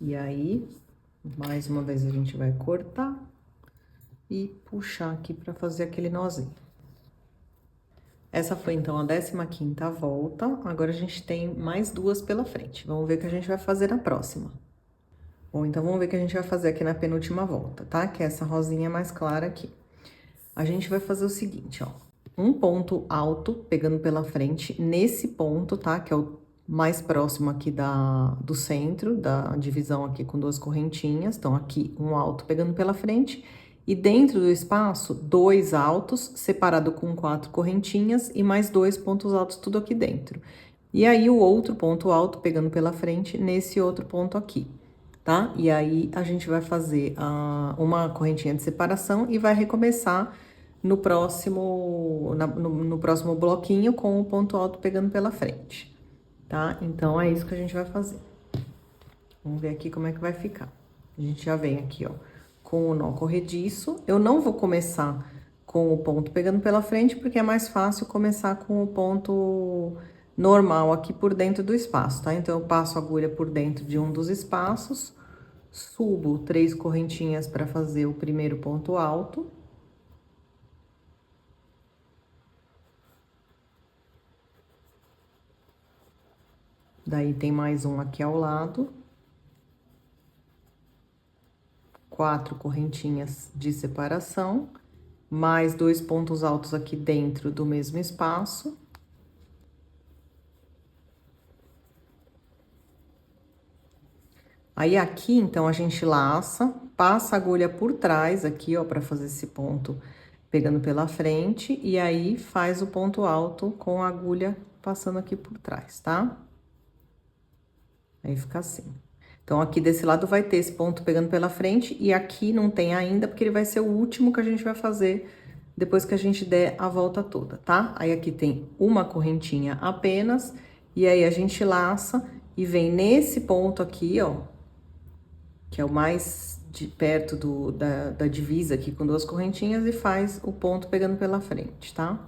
E aí, mais uma vez a gente vai cortar e puxar aqui pra fazer aquele nozinho. Essa foi, então, a 15ª volta. Agora, a gente tem mais 2 pela frente. Vamos ver o que a gente vai fazer na próxima. Bom, então, vamos ver o que a gente vai fazer aqui na penúltima volta, tá? Que é essa rosinha mais clara aqui. A gente vai fazer o seguinte, ó. Um ponto alto, pegando pela frente, nesse ponto, tá? Que é o mais próximo aqui do centro, da divisão aqui com 2 correntinhas. Então, aqui, um alto pegando pela frente. E dentro do espaço, 2 altos, separado com 4 correntinhas e mais 2 pontos altos, tudo aqui dentro. E aí, o outro ponto alto, pegando pela frente, nesse outro ponto aqui, tá? E aí, a gente vai fazer uma correntinha de separação e vai recomeçar no próximo, no próximo bloquinho com o ponto alto pegando pela frente, tá? Então, é isso que a gente vai fazer. Vamos ver aqui como é que vai ficar. A gente já vem aqui, ó, com o nó corrediço. Eu não vou começar com o ponto pegando pela frente, porque é mais fácil começar com o ponto normal aqui por dentro do espaço, tá? Então, eu passo a agulha por dentro de um dos espaços, subo 3 correntinhas para fazer o primeiro ponto alto. Daí, tem mais um aqui ao lado. 4 correntinhas de separação, mais 2 pontos altos aqui dentro do mesmo espaço. Aí, aqui, então, a gente laça, passa a agulha por trás aqui, ó, pra fazer esse ponto pegando pela frente, e aí faz o ponto alto com a agulha passando aqui por trás, tá? Aí fica assim. Então, aqui desse lado vai ter esse ponto pegando pela frente, e aqui não tem ainda, porque ele vai ser o último que a gente vai fazer depois que a gente der a volta toda, tá? Aí, aqui tem uma correntinha apenas, e aí a gente laça e vem nesse ponto aqui, ó, que é o mais de perto da divisa aqui com 2 correntinhas, e faz o ponto pegando pela frente, tá?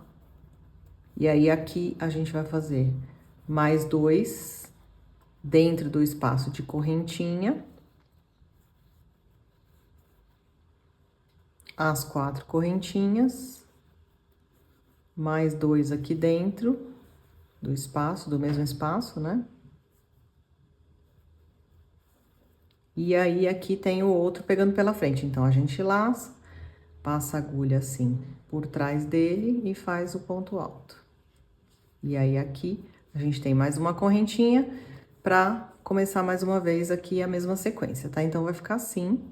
E aí, aqui a gente vai fazer mais 2 dentro do espaço de correntinha, as 4 correntinhas, mais 2 aqui dentro do espaço, do mesmo espaço, né? E aí, aqui tem o outro pegando pela frente. Então, a gente laça, passa a agulha assim por trás dele e faz o ponto alto. E aí, aqui, a gente tem mais uma correntinha pra começar mais uma vez aqui a mesma sequência, tá? Então, vai ficar assim.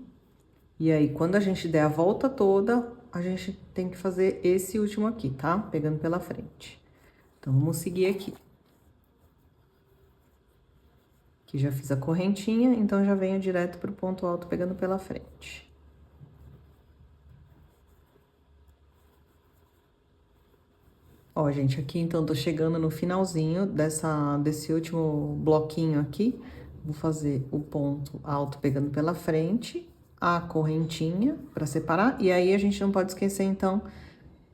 E aí, quando a gente der a volta toda, a gente tem que fazer esse último aqui, tá? Pegando pela frente. Então, vamos seguir aqui. Aqui já fiz a correntinha, então já venho direto pro ponto alto pegando pela frente. Ó, gente, aqui então tô chegando no finalzinho desse último bloquinho aqui. Vou fazer o ponto alto pegando pela frente, a correntinha pra separar. E aí, a gente não pode esquecer, então,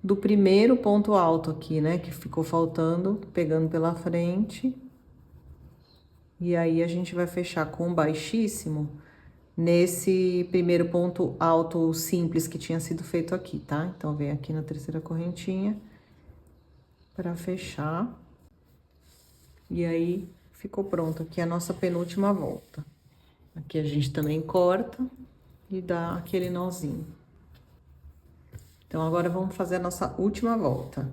do primeiro ponto alto aqui, né? Que ficou faltando, pegando pela frente. E aí, a gente vai fechar com baixíssimo nesse primeiro ponto alto simples que tinha sido feito aqui, tá? Então, vem aqui na terceira correntinha pra fechar. E aí, ficou pronto aqui a nossa penúltima volta. Aqui a gente também corta e dá aquele nozinho. Então, agora vamos fazer a nossa última volta.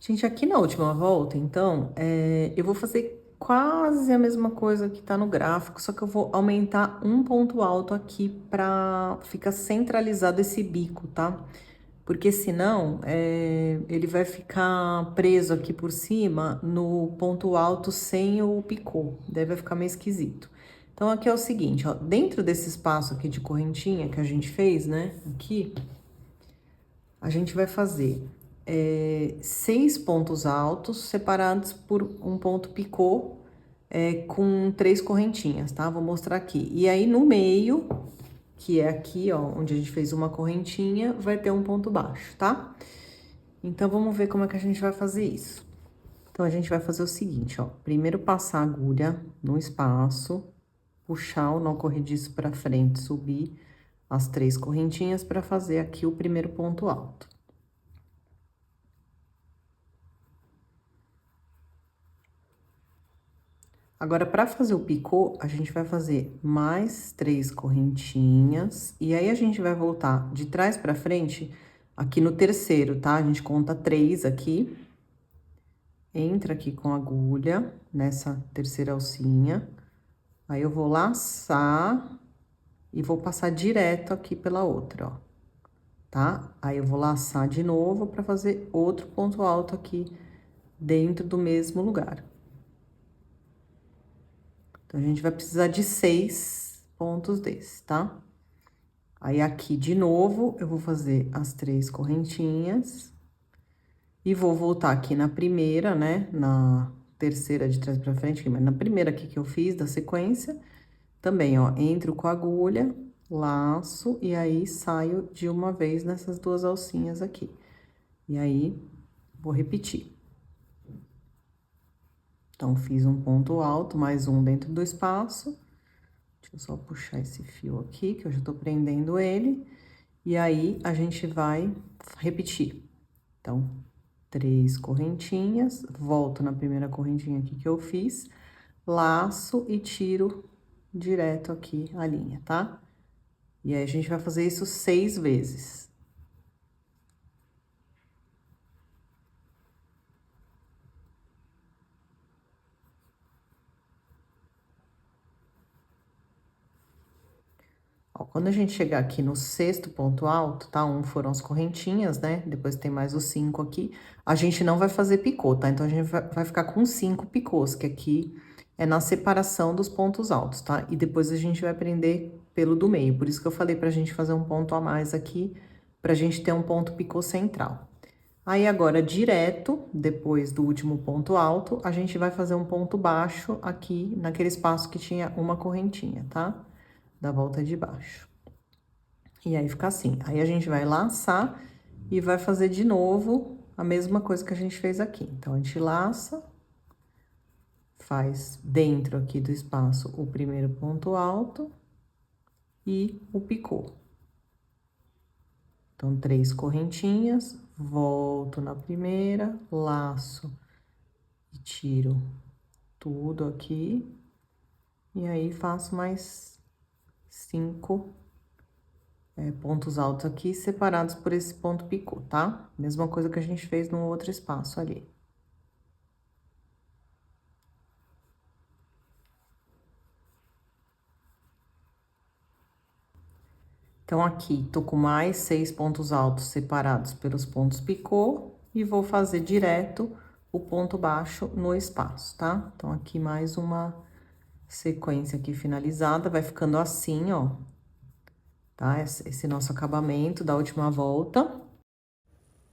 Gente, aqui na última volta, então, eu vou fazer quase a mesma coisa que tá no gráfico, só que eu vou aumentar um ponto alto aqui pra ficar centralizado esse bico, tá? Porque senão, ele vai ficar preso aqui por cima no ponto alto sem o picô, daí vai ficar meio esquisito. Então, aqui é o seguinte, ó, dentro desse espaço aqui de correntinha que a gente fez, né, aqui, a gente vai fazer 6 pontos altos separados por um ponto picô com 3 correntinhas, tá? Vou mostrar aqui. E aí, no meio, que é aqui, ó, onde a gente fez uma correntinha, vai ter um ponto baixo, tá? Então, vamos ver como é que a gente vai fazer isso. Então, a gente vai fazer o seguinte, ó. Primeiro, passar a agulha no espaço, puxar o nó corrediço pra frente, subir as 3 correntinhas pra fazer aqui o primeiro ponto alto. Agora, para fazer o picô, a gente vai fazer mais 3 correntinhas, e aí a gente vai voltar de trás para frente aqui no terceiro, tá? A gente conta 3 aqui, entra aqui com a agulha nessa terceira alcinha, aí eu vou laçar e vou passar direto aqui pela outra, ó, tá? Aí eu vou laçar de novo para fazer outro ponto alto aqui dentro do mesmo lugar. Então, a gente vai precisar de 6 pontos desses, tá? Aí, aqui, de novo, eu vou fazer as 3 correntinhas. E vou voltar aqui na primeira, né? Na terceira de trás pra frente, mas na primeira aqui que eu fiz da sequência. Também, ó, entro com a agulha, laço e aí saio de uma vez nessas duas alcinhas aqui. E aí, vou repetir. Então, fiz um ponto alto, mais um dentro do espaço. Deixa eu só puxar esse fio aqui, que eu já tô prendendo ele. E aí, a gente vai repetir. Então, 3 correntinhas, volto na primeira correntinha aqui que eu fiz, laço e tiro direto aqui a linha, tá? E aí, a gente vai fazer isso 6 vezes. Ó, quando a gente chegar aqui no 6º ponto alto, tá? Um foram as correntinhas, né? Depois tem mais os 5 aqui. A gente não vai fazer picô, tá? Então, a gente vai ficar com 5 picôs, que aqui é na separação dos pontos altos, tá? E depois a gente vai prender pelo do meio. Por isso que eu falei pra gente fazer um ponto a mais aqui, pra gente ter um ponto picô central. Aí, agora, direto, depois do último ponto alto, a gente vai fazer um ponto baixo aqui, naquele espaço que tinha uma correntinha, tá? Da volta de baixo. E aí, fica assim. Aí, a gente vai laçar e vai fazer de novo a mesma coisa que a gente fez aqui. Então, a gente laça, faz dentro aqui do espaço o primeiro ponto alto e o picô. Então, 3 correntinhas, volto na primeira, laço e tiro tudo aqui. E aí, faço mais 5 pontos altos aqui, separados por esse ponto picô, tá? Mesma coisa que a gente fez no outro espaço ali. Então, aqui, tô com mais 6 pontos altos separados pelos pontos picô e vou fazer direto o ponto baixo no espaço, tá? Então, aqui mais uma sequência aqui finalizada, vai ficando assim, ó, tá? Esse nosso acabamento da última volta.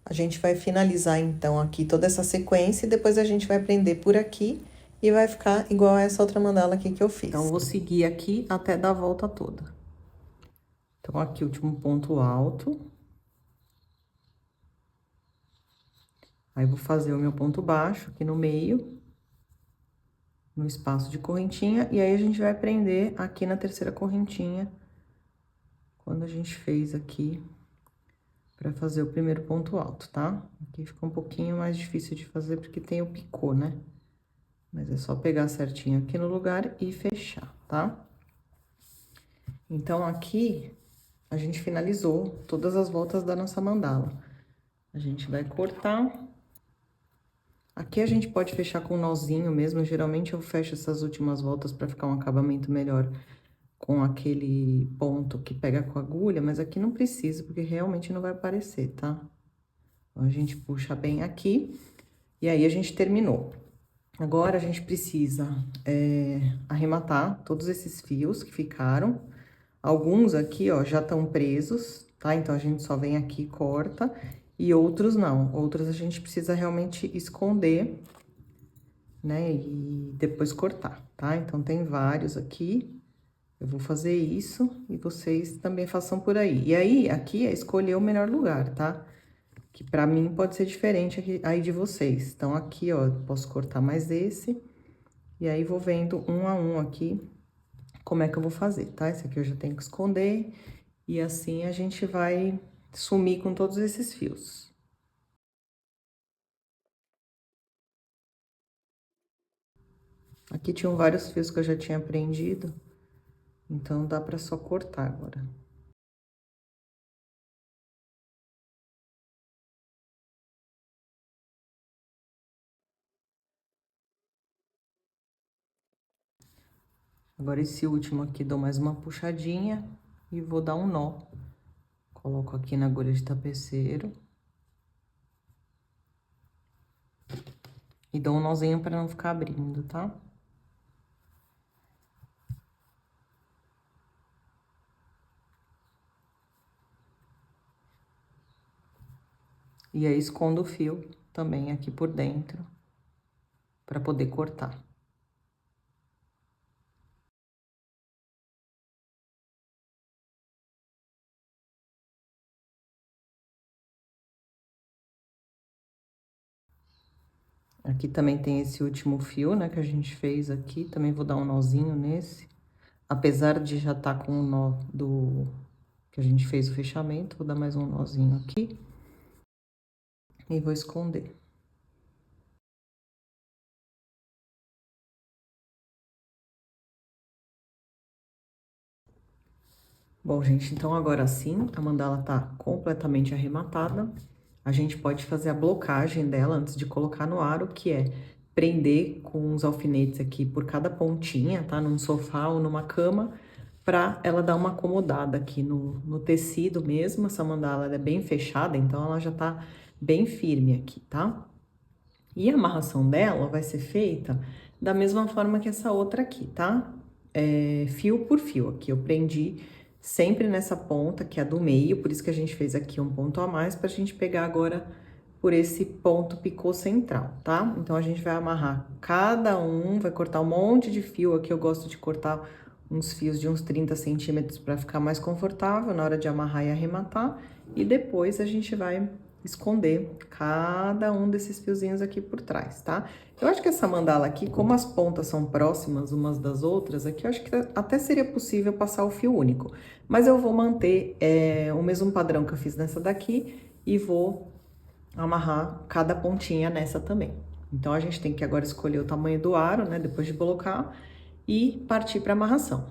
A gente vai finalizar, então, aqui toda essa sequência e depois a gente vai prender por aqui e vai ficar igual a essa outra mandala aqui que eu fiz. Então, vou seguir aqui até dar a volta toda. Então, aqui, último ponto alto. Aí, vou fazer o meu ponto baixo aqui no meio, no espaço de correntinha, e aí a gente vai prender aqui na terceira correntinha, quando a gente fez aqui, pra fazer o primeiro ponto alto, tá? Aqui fica um pouquinho mais difícil de fazer, porque tem o picô, né? Mas é só pegar certinho aqui no lugar e fechar, tá? Então, aqui, a gente finalizou todas as voltas da nossa mandala. A gente vai cortar. Aqui a gente pode fechar com um nozinho mesmo, geralmente eu fecho essas últimas voltas para ficar um acabamento melhor com aquele ponto que pega com a agulha, mas aqui não precisa, porque realmente não vai aparecer, tá? Então, a gente puxa bem aqui, e aí a gente terminou. Agora, a gente precisa arrematar todos esses fios que ficaram. Alguns aqui, ó, já estão presos, tá? Então, a gente só vem aqui e corta, e outros não. Outros a gente precisa realmente esconder, né? E depois cortar, tá? Então, tem vários aqui. Eu vou fazer isso e vocês também façam por aí. E aí, aqui é escolher o melhor lugar, tá? Que pra mim pode ser diferente aqui, aí de vocês. Então, aqui, ó, eu posso cortar mais esse. E aí, vou vendo um a um aqui como é que eu vou fazer, tá? Esse aqui eu já tenho que esconder. E assim a gente vai sumir com todos esses fios. Aqui tinham vários fios que eu já tinha prendido, então dá pra só cortar agora. Agora, esse último aqui, dou mais uma puxadinha e vou dar um nó. Coloco aqui na agulha de tapeceiro. E dou um nozinho pra não ficar abrindo, tá? E aí, escondo o fio também aqui por dentro, pra poder cortar. Aqui também tem esse último fio, né, que a gente fez aqui. Também vou dar um nozinho nesse. Apesar de já estar com o nó do que a gente fez o fechamento, vou dar mais um nozinho aqui. E vou esconder. Bom, gente, então agora sim, a mandala tá completamente arrematada. A gente pode fazer a blocagem dela antes de colocar no aro, que é prender com os alfinetes aqui por cada pontinha, tá? Num sofá ou numa cama, pra ela dar uma acomodada aqui no tecido mesmo. Essa mandala ela é bem fechada, então ela já tá bem firme aqui, tá? E a amarração dela vai ser feita da mesma forma que essa outra aqui, tá? Fio por fio. Aqui eu prendi sempre nessa ponta, que é a do meio, por isso que a gente fez aqui um ponto a mais, pra gente pegar agora por esse ponto picô central, tá? Então, a gente vai amarrar cada um, vai cortar um monte de fio. Aqui eu gosto de cortar uns fios de uns 30 centímetros pra ficar mais confortável na hora de amarrar e arrematar. E depois a gente vai esconder cada um desses fiozinhos aqui por trás, tá? Eu acho que essa mandala aqui, como as pontas são próximas umas das outras, aqui eu acho que até seria possível passar o fio único. Mas eu vou manter o mesmo padrão que eu fiz nessa daqui e vou amarrar cada pontinha nessa também. Então, a gente tem que agora escolher o tamanho do aro, né, depois de colocar, e partir para amarração.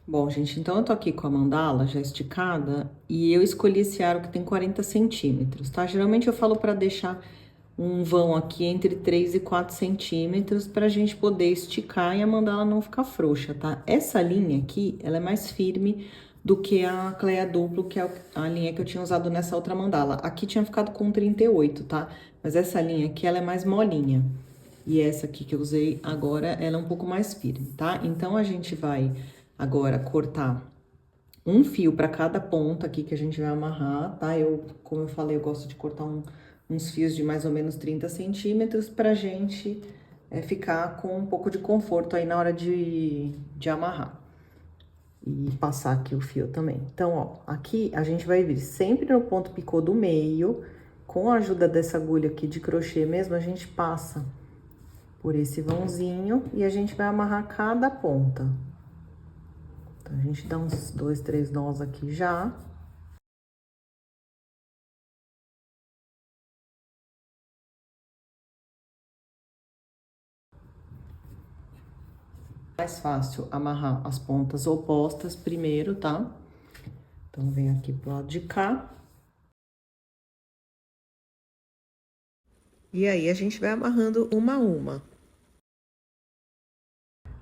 Bom, gente, então eu tô aqui com a mandala já esticada e eu escolhi esse aro que tem 40 centímetros, tá? Geralmente eu falo para deixar um vão aqui entre 3 e 4 centímetros pra gente poder esticar e a mandala não ficar frouxa, tá? Essa linha aqui, ela é mais firme do que a Cleia duplo, que é a linha que eu tinha usado nessa outra mandala. Aqui tinha ficado com 38, tá? Mas essa linha aqui, ela é mais molinha. E essa aqui que eu usei agora, ela é um pouco mais firme, tá? Então, a gente vai agora cortar um fio para cada ponta aqui que a gente vai amarrar, tá? Como eu falei, eu gosto de cortar uns fios de mais ou menos 30 centímetros pra gente ficar com um pouco de conforto aí na hora de amarrar. E passar aqui o fio também. Então, ó, aqui a gente vai vir sempre no ponto picô do meio, com a ajuda dessa agulha aqui de crochê mesmo, a gente passa por esse vãozinho e a gente vai amarrar cada ponta. Então, a gente dá uns 2, 3 nós aqui já. Mais fácil amarrar as pontas opostas primeiro, tá? Então, vem aqui pro lado de cá. E aí, a gente vai amarrando uma a uma.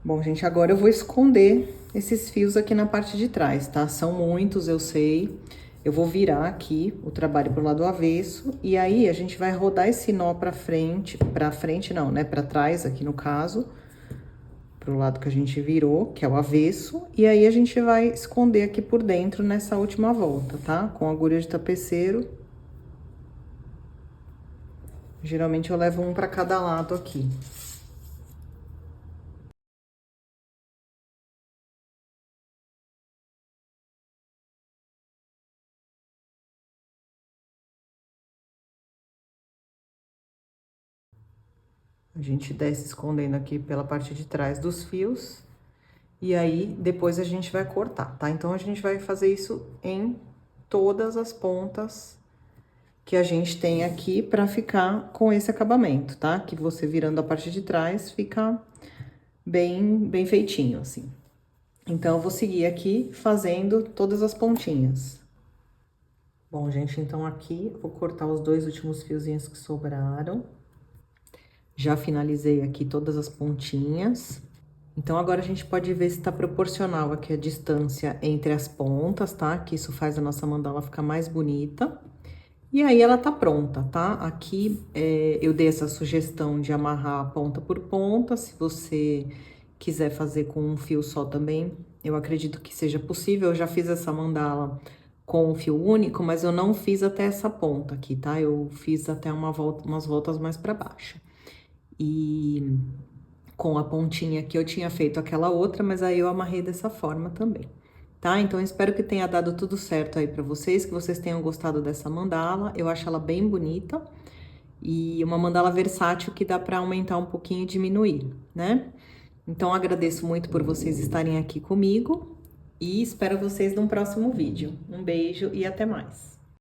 Bom, gente, agora eu vou esconder esses fios aqui na parte de trás, tá? São muitos, eu sei. Eu vou virar aqui o trabalho pro lado avesso. E aí, a gente vai rodar esse nó pra frente não, né? Pra trás, aqui no caso. Pro lado que a gente virou, que é o avesso. E aí, a gente vai esconder aqui por dentro nessa última volta, tá? Com agulha de tapeceiro. Geralmente, eu levo um pra cada lado aqui. A gente desce escondendo aqui pela parte de trás dos fios. E aí, depois a gente vai cortar, tá? Então, a gente vai fazer isso em todas as pontas que a gente tem aqui pra ficar com esse acabamento, tá? Que você virando a parte de trás fica bem feitinho, assim. Então, eu vou seguir aqui fazendo todas as pontinhas. Bom, gente, então aqui vou cortar os 2 últimos fiozinhos que sobraram. Já finalizei aqui todas as pontinhas. Então, agora a gente pode ver se tá proporcional aqui a distância entre as pontas, tá? Que isso faz a nossa mandala ficar mais bonita. E aí, ela tá pronta, tá? Aqui, eu dei essa sugestão de amarrar ponta por ponta. Se você quiser fazer com um fio só também, eu acredito que seja possível. Eu já fiz essa mandala com um fio único, mas eu não fiz até essa ponta aqui, tá? Eu fiz até umas voltas mais pra baixo. E com a pontinha aqui eu tinha feito aquela outra, mas aí eu amarrei dessa forma também, tá? Então, eu espero que tenha dado tudo certo aí pra vocês, que vocês tenham gostado dessa mandala. Eu acho ela bem bonita e uma mandala versátil que dá para aumentar um pouquinho e diminuir, né? Então, agradeço muito por vocês estarem aqui comigo e espero vocês num próximo vídeo. Um beijo e até mais!